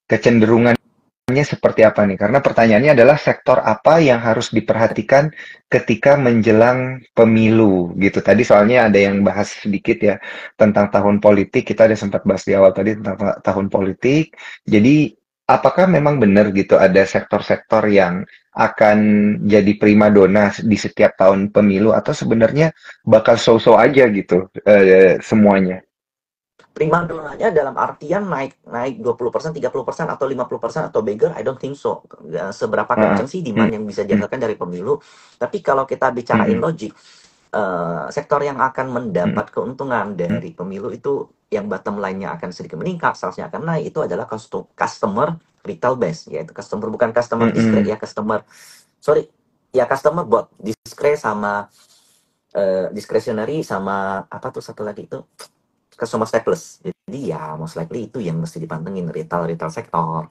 kecenderungannya seperti apa nih? Karena pertanyaannya adalah sektor apa yang harus diperhatikan ketika menjelang pemilu gitu. Tadi soalnya ada yang bahas sedikit ya tentang tahun politik. Kita ada sempat bahas di awal tadi tentang tahun politik. Jadi apakah memang benar gitu ada sektor-sektor yang akan jadi primadona di setiap tahun pemilu atau sebenarnya bakal so-so aja gitu semuanya? Primadonanya dalam artian naik naik 20%, 30% atau 50% atau bigger, I don't think so. Seberapa Heeh. kenceng sih Hmm, demand yang bisa hmm, dihasilkan dari pemilu. Tapi kalau kita bicarain hmm, logik, sektor yang akan hmm, mendapat keuntungan hmm, dari pemilu itu yang bottom line-nya akan sedikit meningkat, salesnya akan naik, itu adalah customer retail base, yaitu customer bukan customer hmm, discrete hmm. ya, customer sorry, ya customer buat discrete sama discretionary sama apa tuh satu lagi itu customer staples. Jadi ya most likely itu yang mesti dipantengin retail sektor.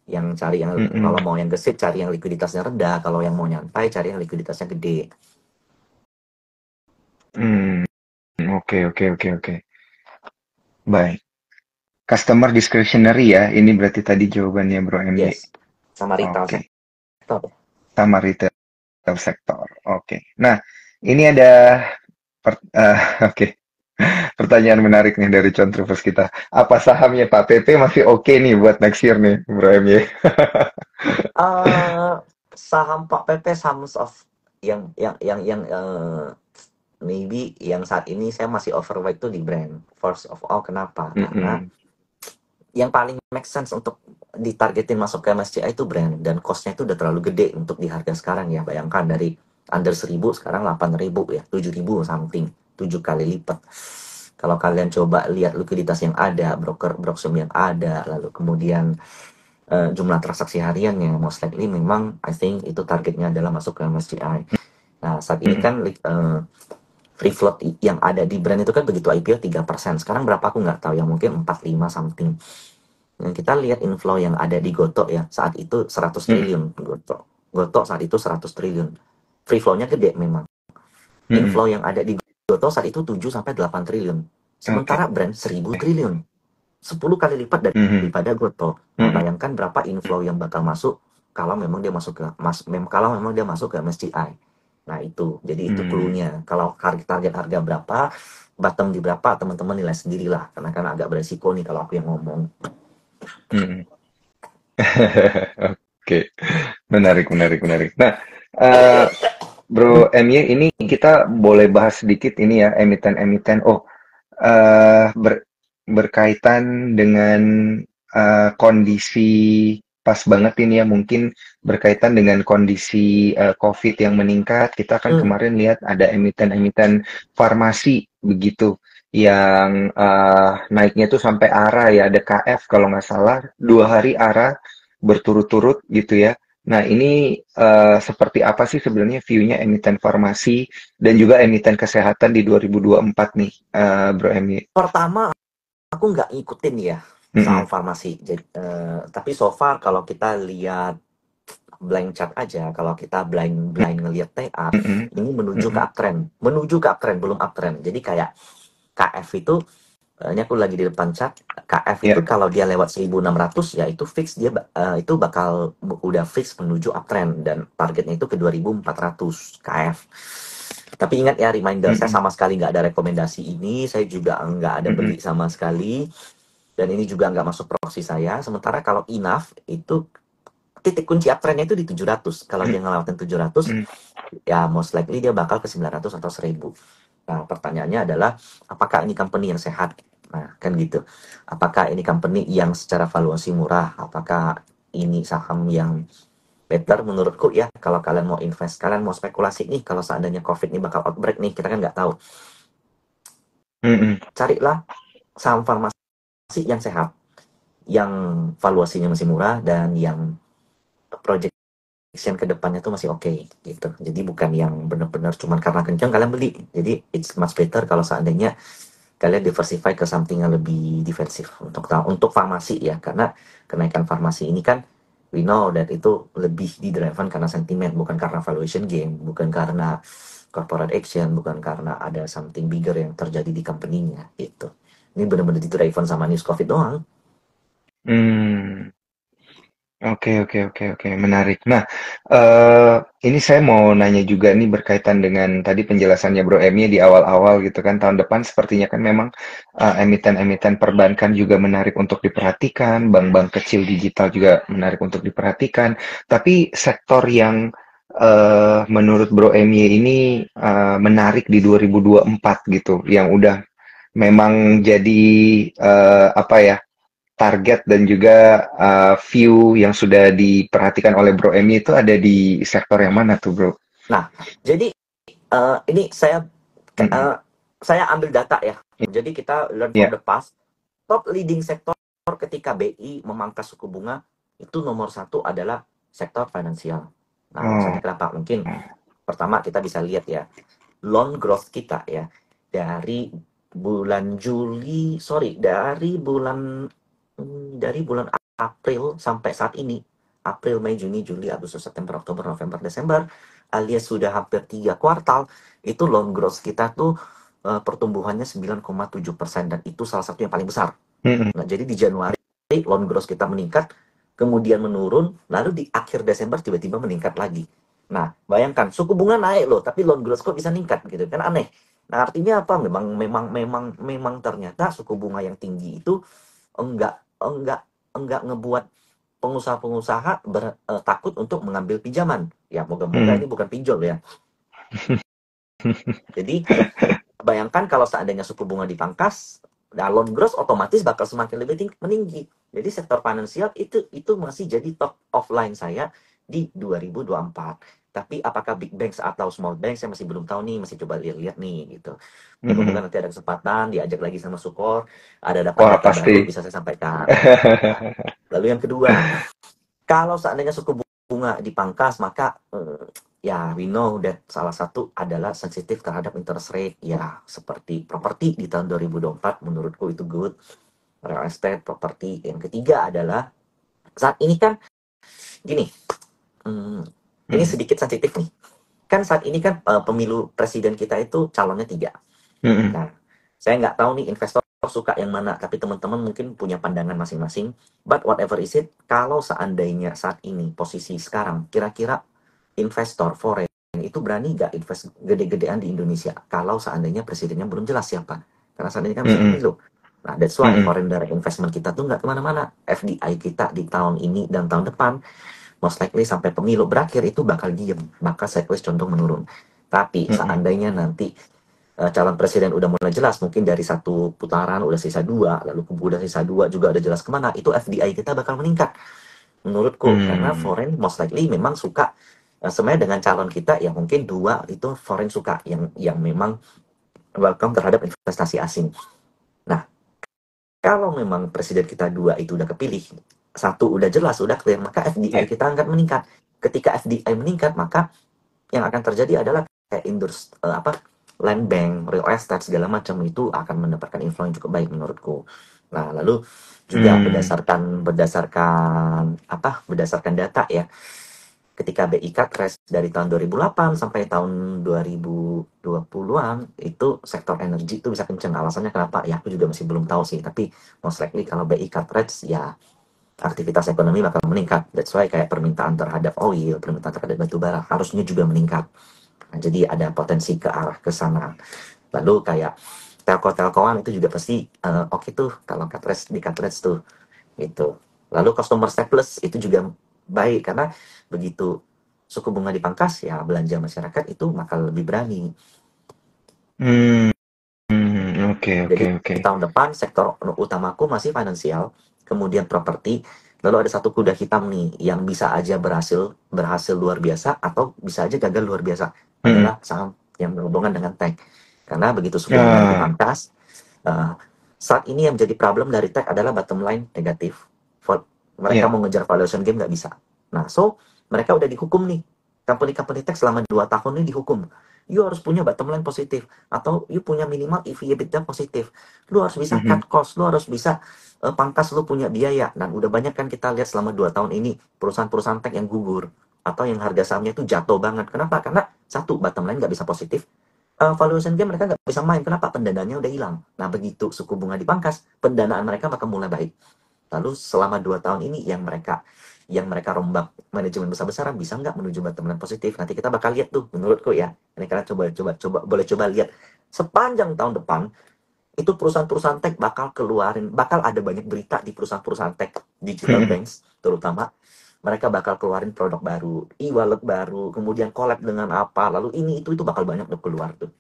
Yang cari yang Hmm, hmm. kalau mau yang gesit cari yang likuiditasnya rendah, kalau yang mau nyantai cari yang likuiditasnya gede. Hmm, oke, oke, oke, oke. Baik. Customer discretionary ya. Ini berarti tadi jawabannya Bro MY. Yes. Sama retail Oke. sektor. Sama retail sektor. Oke. Nah, ini ada oke. Pertanyaan menarik nih dari Contrivers kita. Apa sahamnya Pak PP masih oke nih buat next year nih, Bro MY? eh Saham Pak PP sums of yang maybe yang saat ini saya masih overweight tuh di brand. First of all, kenapa? Karena Mm-mm. yang paling make sense untuk ditargetin masuk ke MSCI itu brand dan costnya itu udah terlalu gede untuk di harga sekarang ya. Bayangkan dari under 1.000 sekarang 8.000 ya, 7.000 something, 7 kali lipat. Kalau kalian coba lihat likuiditas yang ada, broksum yang ada, lalu kemudian jumlah transaksi hariannya, most likely memang I think itu targetnya adalah masuk ke MSCI. Nah, saat ini Mm-mm. kan free float yang ada di brand itu kan begitu IPO 3%. Sekarang berapa aku nggak tahu, yang mungkin 45 something. Yang kita lihat inflow yang ada di Gotok ya, saat itu 100 Mm-mm. triliun Gotok. Gotok saat itu 100 triliun. Free flow-nya gede memang. Mm-mm. Inflow yang ada di Gotok saat itu 7 sampai 8 triliun. Oke. Sementara brand 1000 triliun. 10 kali lipat Mm-mm. daripada Gotok. Nah, Mm-mm. bayangkan berapa inflow yang bakal masuk kalau memang dia masuk ke kalau memang dia masuk ke MSCI. Nah, itu. Jadi itu Mm-mm. clue-nya. Kalau target harga berapa, bottom di berapa, teman-teman nilai sendirilah. Karena kan agak beresiko nih kalau aku yang ngomong. Mm-mm. Oke, menarik, menarik, menarik. Nah, eh, Bro MY, ini kita boleh bahas sedikit ini ya, emiten-emiten. Oh, berkaitan dengan kondisi pas banget ini ya, mungkin berkaitan dengan kondisi COVID yang meningkat. Kita kan Hmm. kemarin lihat ada emiten-emiten farmasi begitu yang naiknya tuh sampai ARA ya, ada KF kalau nggak salah 2 hari ARA berturut-turut gitu ya. Nah, ini seperti apa sih sebenarnya view-nya emiten farmasi dan juga emiten kesehatan di 2024 nih, Bro Emi? Pertama, aku nggak ngikutin ya saham Mhm, farmasi. Jadi, tapi so far kalau kita lihat blank chart aja, kalau kita blind blind ngelihat TA, mhm, ini mhm. menuju ke uptrend, belum uptrend. Jadi kayak KF itu, ini aku lagi di depan chart, KF itu Ya, kalau dia lewat 1.600 ya itu fix dia itu bakal udah fix menuju uptrend dan targetnya itu ke 2.400 KF. Tapi ingat ya reminder, saya mhm, sama sekali nggak ada rekomendasi ini, saya juga nggak ada mhm, beli sama sekali, dan ini juga nggak masuk proxy saya. Sementara kalau enough itu titik kunci uptrendnya itu di 700. Kalau mhm, dia ngelewatin 700, mhm, ya most likely dia bakal ke 900 atau 1.000. Nah, pertanyaannya adalah apakah ini company yang sehat? Nah, kan gitu. Apakah ini company yang secara valuasi murah? Apakah ini saham yang better menurutku ya, kalau kalian mau invest, kalian mau spekulasi nih, kalau seandainya COVID ini bakal outbreak nih, kita kan nggak tahu. mhm. Carilah saham farmasi yang sehat, yang valuasinya masih murah, dan yang project prediction ke depannya tuh masih oke gitu. Jadi bukan yang benar-benar cuman karena kencang kalian beli. Jadi it's much better kalau seandainya kalian diversify ke something yang lebih defensif untuk farmasi ya, karena kenaikan farmasi ini kan we know that itu lebih didriven karena sentimen, bukan karena valuation game, bukan karena corporate action, bukan karena ada something bigger yang terjadi di company-nya gitu. Ini benar-benar didriven sama news COVID doang. Hmm. Oke, oke, oke, oke, menarik. Nah, ini saya mau nanya juga nih berkaitan dengan tadi penjelasannya Bro Emi di awal-awal gitu kan, tahun depan sepertinya kan memang emiten-emiten perbankan juga menarik untuk diperhatikan, bank-bank kecil digital juga menarik untuk diperhatikan. Tapi sektor yang menurut Bro Emi ini menarik di 2024 gitu, yang udah memang jadi apa ya? Target dan juga view yang sudah diperhatikan oleh Bro Emi itu ada di sektor yang mana tuh, Bro? Nah, jadi ini Mm-mm. saya ambil data ya. Jadi kita learn from Ya. the past. Top leading sektor ketika BI memangkas suku bunga itu nomor satu adalah sektor finansial. Nah, Oh. alasannya kenapa? Mungkin pertama kita bisa lihat ya, loan growth kita ya dari bulan Juli, sorry, dari bulan April sampai saat ini, April, Mei, Juni, Juli, Agustus, September, Oktober, November, Desember, alias sudah hampir 3 kuartal, itu loan growth kita tuh pertumbuhannya 9,7% dan itu salah satu yang paling besar. Mm-mm. Nah, jadi di Januari loan growth kita meningkat, kemudian menurun, lalu di akhir Desember tiba-tiba meningkat lagi. Nah, bayangkan suku bunga naik loh, tapi loan growth kok bisa meningkat gitu kan, aneh. Nah, artinya apa? Memang ternyata suku bunga yang tinggi itu enggak enggak enggak ngebuat pengusaha-pengusaha takut untuk mengambil pinjaman. Ya, moga-moga Mm. ini bukan pinjol ya. Jadi, bayangkan kalau seandainya suku bunga dipangkas, loan growth otomatis bakal semakin lebih meninggi. Jadi sektor finansial itu masih jadi top of line saya di 2024. Tapi apakah big banks atau small banks saya masih belum tahu nih, masih coba lihat-lihat nih gitu. Moga-moga Mm-mm. nanti ada kesempatan diajak lagi sama Sukor, ada dapat Wah, data pasti. baru bisa saya sampaikan. Nah, lalu yang kedua, kalau seandainya suku bunga dipangkas, maka ya we know that salah satu adalah sensitif terhadap interest rate. Ya, seperti properti di tahun 2024 menurutku itu good. Real estate, properti. Yang ketiga adalah saat ini kan gini, hmm, ini Mm-mm. sedikit sensitif nih. Kan saat ini kan pemilu presiden kita itu calonnya 3. Mm-mm. Nah, saya nggak tahu nih investor suka yang mana, tapi teman-teman mungkin punya pandangan masing-masing. But whatever is it, kalau seandainya saat ini, posisi sekarang, kira-kira investor foreign itu berani nggak invest gede-gedean di Indonesia kalau seandainya presidennya belum jelas siapa? Karena saat ini kan masih Mm-mm. pemilu. Nah, that's why Mm-mm. foreign direct investment kita tuh nggak kemana-mana. FDI kita di tahun ini dan tahun depan, most likely sampai pemilu berakhir itu bakal diem, bakal sideways condong menurun. Tapi Mm-mm. seandainya nanti calon presiden udah mulai jelas, mungkin dari satu putaran udah sisa 2, lalu udah sisa 2 juga udah jelas kemana, itu FDI kita bakal meningkat menurutku, karena Mm. foreign most likely memang suka sebenarnya dengan calon kita yang mungkin 2 itu foreign suka yang memang welcome terhadap investasi asing. Nah, kalau memang presiden kita 2 itu udah kepilih, satu udah jelas, udah clear, maka FDI Ya. kita akan meningkat. Ketika FDI meningkat, maka yang akan terjadi adalah kayak land bank, real estate segala macam itu akan mendapatkan inflow yang cukup baik menurutku. Nah, lalu juga Mm. berdasarkan data ya, ketika BI cut rate dari tahun 2008 sampai tahun 2020-an itu sektor energi itu bisa kenceng. Alasannya kenapa? Ya aku juga masih belum tahu sih, tapi most likely kalau BI cut rates ya aktivitas ekonomi bakal meningkat. That's why kayak permintaan terhadap oil, permintaan terhadap batu bara harusnya juga meningkat. Nah, jadi ada potensi ke arah ke sana. Lalu kayak telko-telkoan itu juga pasti oke tuh kalau di cut rates tuh gitu. Lalu customer staples itu juga baik karena begitu suku bunga dipangkas ya belanja masyarakat itu bakal lebih berani. Mm. Mm. Oke, oke, Jadi oke. di tahun depan sektor utamaku masih finansial, kemudian properti, lalu ada satu kuda hitam nih yang bisa aja berhasil luar biasa atau bisa aja gagal luar biasa Mm. adalah saham yang berhubungan dengan tech. Karena begitu suku bunganya Ah, dipangkas, uh, saat ini yang menjadi problem dari tech adalah bottom line negatif. Mereka ya. mau ngejar valuation game nggak bisa. Nah, so mereka udah dihukum nih. Company-company tech selama 2 tahun ini dihukum. You harus punya bottom line positif atau you punya minimal EV EBITDA positif. Lu harus bisa Mhm. cut cost, lu harus bisa pangkas lu punya biaya. Dan udah banyak kan kita lihat selama 2 tahun ini perusahaan-perusahaan tech yang gugur atau yang harga sahamnya itu jatuh banget. Kenapa? Karena satu, bottom line nggak bisa positif. Valuation game mereka nggak bisa main. Kenapa? Pendanaannya udah hilang. Nah, begitu suku bunga dipangkas, pendanaan mereka akan mulai baik. Lalu selama 2 tahun ini yang mereka rombak manajemen besar-besaran bisa nggak menuju bottom line positif? Nanti kita bakal lihat tuh, menurutku ya. Ini kalian coba boleh coba lihat sepanjang tahun depan itu perusahaan-perusahaan tech bakal ada banyak berita di perusahaan-perusahaan tech digital Mhm. banks terutama mereka bakal keluarin produk baru, e-wallet baru, kemudian collab dengan apa, lalu ini itu bakal banyak tuh keluar tuh.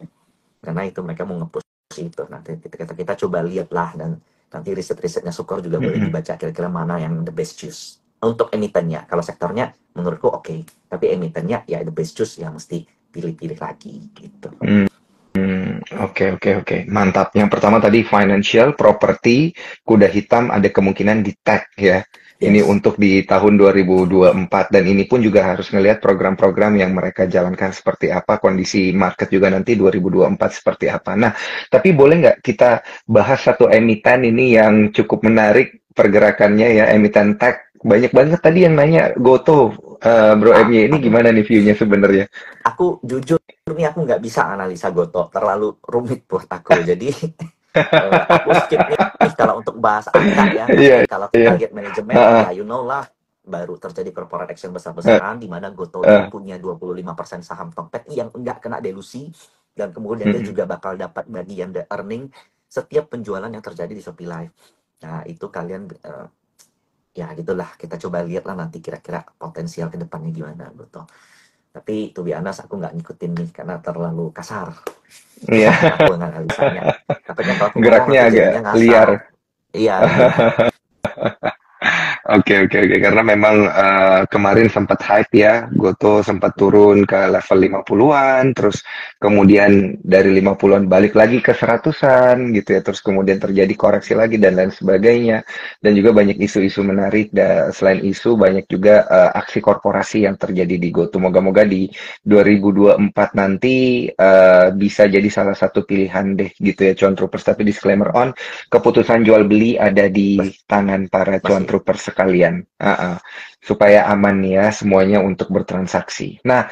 Karena itu mereka mau nge-push itu. Nanti kita coba lihat lah dan nanti riset-risetnya Sukor juga boleh Mhm. dibaca kira-kira mana yang the best choose. Untuk emitennya, kalau sektornya menurutku oke, tapi emitennya ya the best choose yang mesti pilih-pilih lagi gitu. Hmm. Oke, oke, oke. Mantap. Yang pertama tadi financial, property, kuda hitam ada kemungkinan di tech ya. Ini Yes. untuk di tahun 2024 dan ini pun juga harus ngelihat program-program yang mereka jalankan seperti apa, kondisi market juga nanti 2024 seperti apa. Nah, tapi boleh nggak kita bahas satu emiten ini yang cukup menarik pergerakannya ya, emiten tech. Banyak banget tadi yang nanya Goto, Bro MY ini Aduh, gimana nih view-nya sebenarnya? aku jujur nih aku nggak bisa analisa Goto, terlalu rumit buat aku. Jadi aku skip nih kalau untuk bahas angka ya. Iya, Tapi kalau iya. kita lihat manajemen, Heeh, ya you know lah, baru terjadi corporate action heeh, besar-besaran di mana Goto ini heeh. punya 25% saham Tokped yang enggak kena delusi dan kemudian dia Mhm. juga bakal dapat bagian the earning setiap penjualan yang terjadi di Shopee Live. Nah, itu kalian ya gitulah kita coba lihat lah nanti kira-kira potensial ke depannya gimana Goto. Tapi to be honest aku nggak ngikutin nih karena terlalu kasar. Iya, Aku analisanya. Takutnya kalau aku ngomong geraknya nanti agak jadinya liar. ngasal. Iya, liar. Oke, oke, oke. Karena memang kemarin sempat hype ya, Goto sempat turun ke level 50-an, terus kemudian dari 50-an balik lagi ke 100-an gitu ya, terus kemudian terjadi koreksi lagi dan lain sebagainya. Dan juga banyak isu-isu menarik, dan selain isu banyak juga aksi korporasi yang terjadi di Goto. Moga-moga di 2024 nanti bisa jadi salah satu pilihan deh gitu ya, Cuan Troopers. Tapi disclaimer on, keputusan jual beli ada di tangan para cuan Masih. trooper sekalian. Supaya aman ya semuanya untuk bertransaksi. Nah,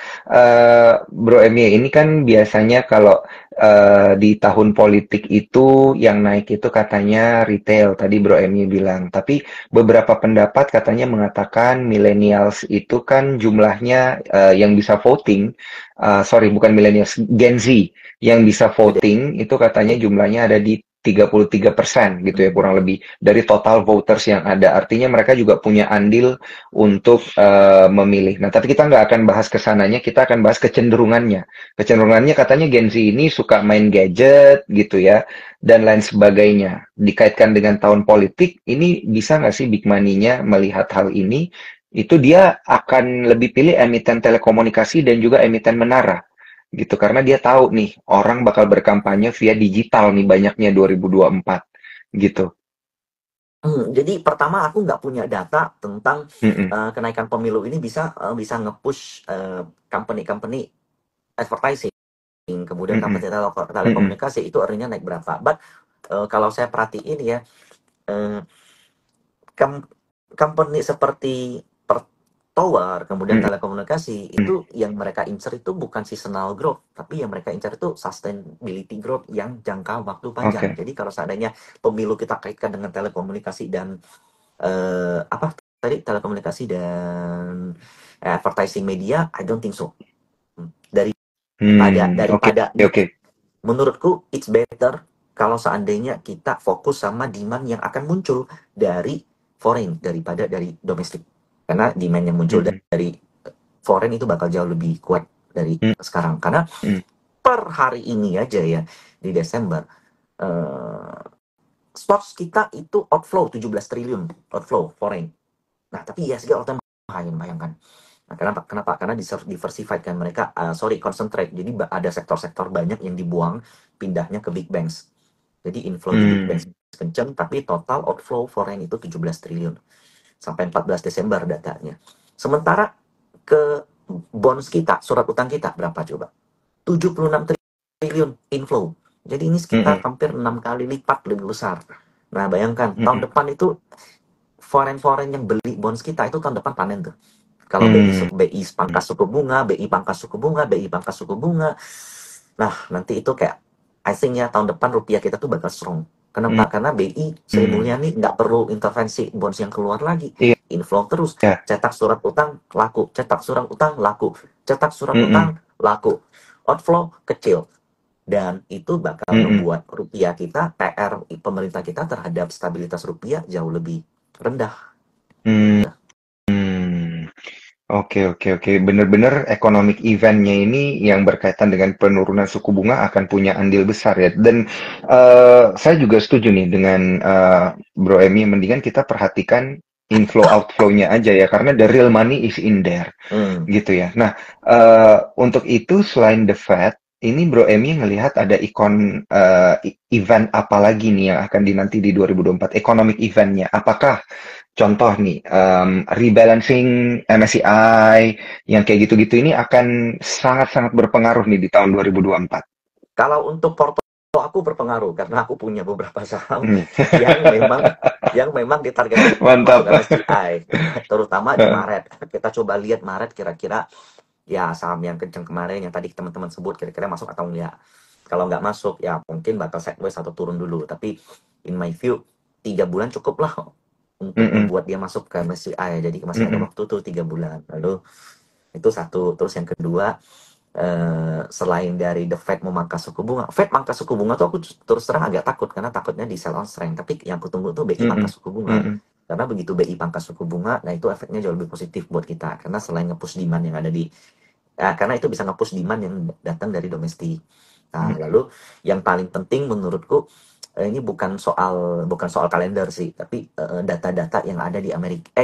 Bro Emi, ini kan biasanya kalau di tahun politik itu yang naik itu katanya retail, tadi Bro Emi bilang. Tapi beberapa pendapat katanya mengatakan millennials itu kan jumlahnya yang bisa voting, sorry bukan millennials, Gen Z yang bisa Udah. voting itu katanya jumlahnya ada di 33% gitu ya kurang lebih dari total voters yang ada. Artinya mereka juga punya andil untuk memilih. Nah, tapi kita nggak akan bahas kesananya, kita akan bahas kecenderungannya. Kecenderungannya katanya Gen Z ini suka main gadget gitu ya, dan lain sebagainya. Dikaitkan dengan tahun politik, ini bisa nggak sih Big Money-nya melihat hal ini? Itu dia akan lebih pilih emiten telekomunikasi dan juga emiten menara gitu karena dia tahu nih orang bakal berkampanye via digital nih banyaknya 2024 gitu. Jadi pertama aku nggak punya data tentang Mm-mm. kenaikan pemilu ini bisa nge-push company-company advertising, kemudian Mm-mm. company Mm-mm. telekomunikasi itu earningnya naik berapa. But kalau saya perhatiin ya, eh, com- company seperti tower, kemudian Mm-mm. telekomunikasi, itu yang mereka incer itu bukan seasonal growth, tapi yang mereka incer itu sustainability growth yang jangka waktu panjang. Oke. Jadi kalau seandainya pemilu kita kaitkan dengan telekomunikasi dan apa tadi telekomunikasi dan advertising media, I don't think so. Oke, Daripada nih, oke. menurutku it's better kalau seandainya kita fokus sama demand yang akan muncul dari foreign daripada dari domestik. Karena demand yang muncul Mm-mm. dari foreign itu bakal jauh lebih kuat dari sekarang. Karena Mm-mm. per hari ini aja ya di Desember eh, stocks kita itu outflow 17 triliun outflow foreign. Nah, tapi ISG all time high, bayangkan. Nah, kenapa? Kenapa? Karena diversified kan mereka, concentrate. Jadi ada sektor-sektor banyak yang dibuang, pindahnya ke big banks. Jadi inflow di big banks Mm. kenceng, tapi total outflow foreign itu 17 triliun. Sampai 14 Desember datanya. Sementara ke bonds kita, surat utang kita berapa coba? 76 triliun inflow. Jadi ini sekitar hampir 6 kali lipat lebih besar. Nah, bayangkan tahun depan itu foreign yang beli bonds kita itu tahun depan panen tuh. Kalau BI pangkas suku bunga, BI pangkas suku bunga, BI pangkas suku bunga. Nah, nanti itu kayak I think ya tahun depan rupiah kita tuh bakal strong. Kenapa? Karena BI Sri Mulyani nggak perlu intervensi bonds yang keluar lagi. Iya. Inflow terus. Ya. Cetak surat utang laku, cetak surat utang laku, cetak surat utang laku. Outflow kecil. Dan itu bakal membuat rupiah kita, PR pemerintah kita terhadap stabilitas rupiah jauh lebih rendah. Oke. Bener-bener economic eventnya ini yang berkaitan dengan penurunan suku bunga akan punya andil besar ya. Dan saya juga setuju nih dengan Bro Emi, mendingan kita perhatikan inflow outflow-nya aja ya, karena the real money is in there, gitu ya. Nah, untuk itu selain the Fed, ini Bro Emi ngelihat ada event apa lagi nih yang akan dinanti di 2024, economic eventnya. Apakah contoh nih, rebalancing MSCI yang kayak gitu-gitu ini akan sangat-sangat berpengaruh nih di tahun 2024. Kalau untuk portofolio aku berpengaruh karena aku punya beberapa saham yang memang ditargetkan Mantap. masuk MSCI, terutama di Maret. Kita coba lihat Maret kira-kira ya saham yang kenceng kemarin yang tadi teman-teman sebut kira-kira masuk atau enggak. Kalau nggak masuk ya mungkin bakal sideways atau turun dulu. Tapi in my view 3 bulan cukup lah untuk membuat dia masuk ke MSCI. Jadi masih ada waktu tuh 3 bulan. Lalu itu satu. Terus yang kedua, selain dari the Fed memangkas suku bunga, Fed mangkas suku bunga tuh aku terus terang agak takut karena takutnya di sell on strength. Tapi yang aku tunggu tuh BI pangkas suku bunga. Karena begitu BI pangkas suku bunga, nah itu efeknya jauh lebih positif buat kita. Karena selain nge-push demand yang ada karena itu bisa nge-push demand yang datang dari domestik. Nah, lalu yang paling penting menurutku ini bukan soal kalender sih, tapi data-data yang ada di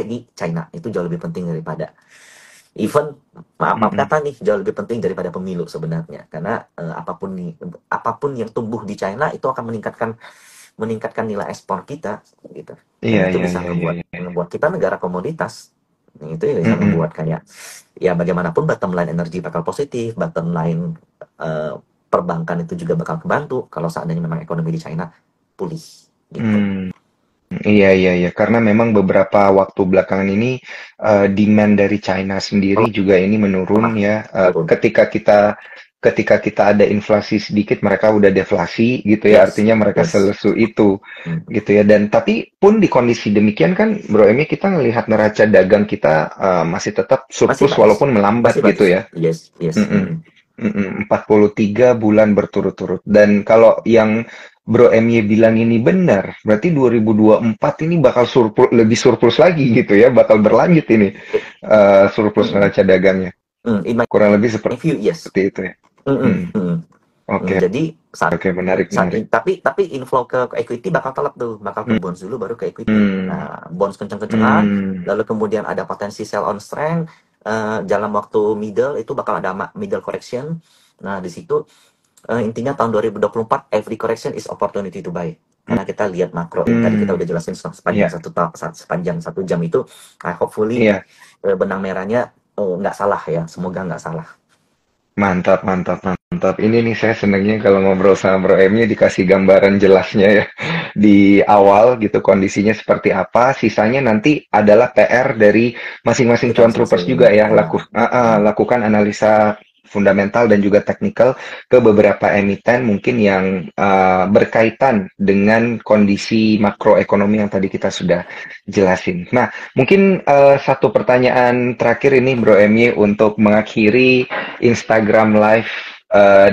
di China itu jauh lebih penting daripada even maaf kata nih, jauh lebih penting daripada pemilu sebenarnya. Karena apapun yang tumbuh di China itu akan meningkatkan nilai ekspor kita gitu. Dan itu bisa ngebuat kita negara komoditas. Itu bisa membuat kayak ya bagaimanapun bottom line energi bakal positif, bottom line perbankan itu juga bakal kebantu kalau seandainya memang ekonomi di China pulih gitu. Iya, karena memang beberapa waktu belakangan ini demand dari China sendiri juga ini menurun ya. Ketika kita ada inflasi sedikit, mereka udah deflasi gitu ya. Artinya mereka selesu itu gitu ya. Dan tapi pun di kondisi demikian kan, Bro Emi, kita ngelihat neraca dagang kita masih tetap surplus walaupun melambat gitu ya. Yes. 43 bulan berturut-turut. Dan kalau yang Bro MY bilang ini benar, berarti 2024 ini bakal lebih surplus lagi gitu ya, bakal berlanjut ini surplus neraca dagangnya. Kurang lebih seperti itu ya. Oke. Jadi menarik. Tapi inflow ke equity bakal telat tuh, bakal ke bonds dulu baru ke equity. Nah, bonds kenceng-kencengan, lalu kemudian ada potensi sell on strength, dalam waktu middle itu bakal ada middle correction. Nah, di situ intinya tahun 2024 every correction is opportunity to buy. Karena kita lihat makro ini tadi kita udah jelasin sepanjang 1 jam itu, hopefully benang merahnya nggak salah ya, semoga nggak salah. Mantap. Ini nih saya senangnya kalau ngobrol sama Bro Emi dikasih gambaran jelasnya ya di awal gitu kondisinya seperti apa. Sisanya nanti adalah PR dari masing-masing cuan troopers juga ya, lakukan analisa fundamental dan juga teknikal ke beberapa emiten mungkin yang berkaitan dengan kondisi makroekonomi yang tadi kita sudah jelasin. Nah, mungkin satu pertanyaan terakhir ini Bro Emi untuk mengakhiri Instagram Live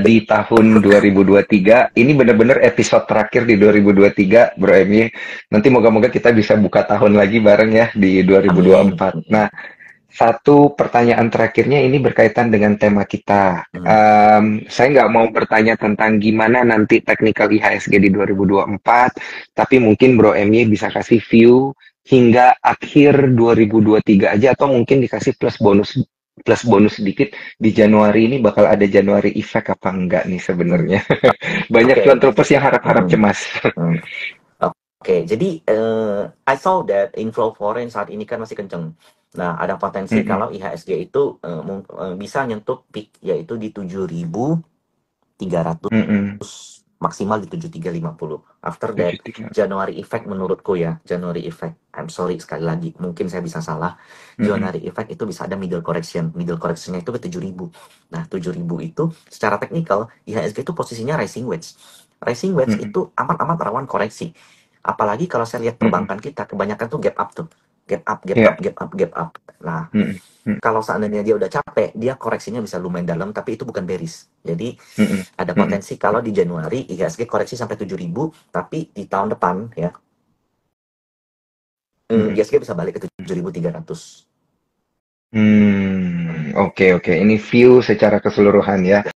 di tahun 2023. Ini benar-benar episode terakhir di 2023, Bro Emi. Nanti moga-moga kita bisa buka tahun lagi bareng ya di 2024. Nah, satu pertanyaan terakhirnya ini berkaitan dengan tema kita. Saya nggak mau bertanya tentang gimana nanti technical IHSG di 2024, tapi mungkin Bro Emi bisa kasih view hingga akhir 2023 aja, atau mungkin dikasih plus bonus sedikit di Januari ini bakal ada Januari effect apa enggak nih sebenarnya. Banyak cuan troopers yang harap-harap cemas. Oke, jadi I saw that inflow foreign saat ini kan masih kenceng. Nah, ada potensi Mm-mm. kalau IHSG itu bisa nyentuh peak yaitu di 7.300, Mm-mm. maksimal di 7350. After that, 73. January effect menurutku ya, January effect. I'm sorry sekali lagi, mungkin saya bisa salah. Mm-mm. January effect itu bisa ada middle correction. Middle correctionnya itu ke 7.000. Nah, 7.000 itu secara teknikal IHSG itu posisinya rising wedge. Rising wedge Mm-mm. itu amat-amat rawan koreksi. Apalagi kalau saya lihat Mm-mm. perbankan kita, kebanyakan tuh gap up tuh. Gap up, gap up, Ya. gap up, gap up. Nah, Mm-mm. Mm-mm. kalau seandainya dia udah capek, dia koreksinya bisa lumayan dalam, tapi itu bukan bearish. Jadi Mm-mm. ada Mm-mm. potensi kalau di Januari IHSG koreksi sampai 7.000, tapi di tahun depan ya Mm-mm. IHSG bisa balik ke 7.300. Oke, oke. Ini view secara keseluruhan ya.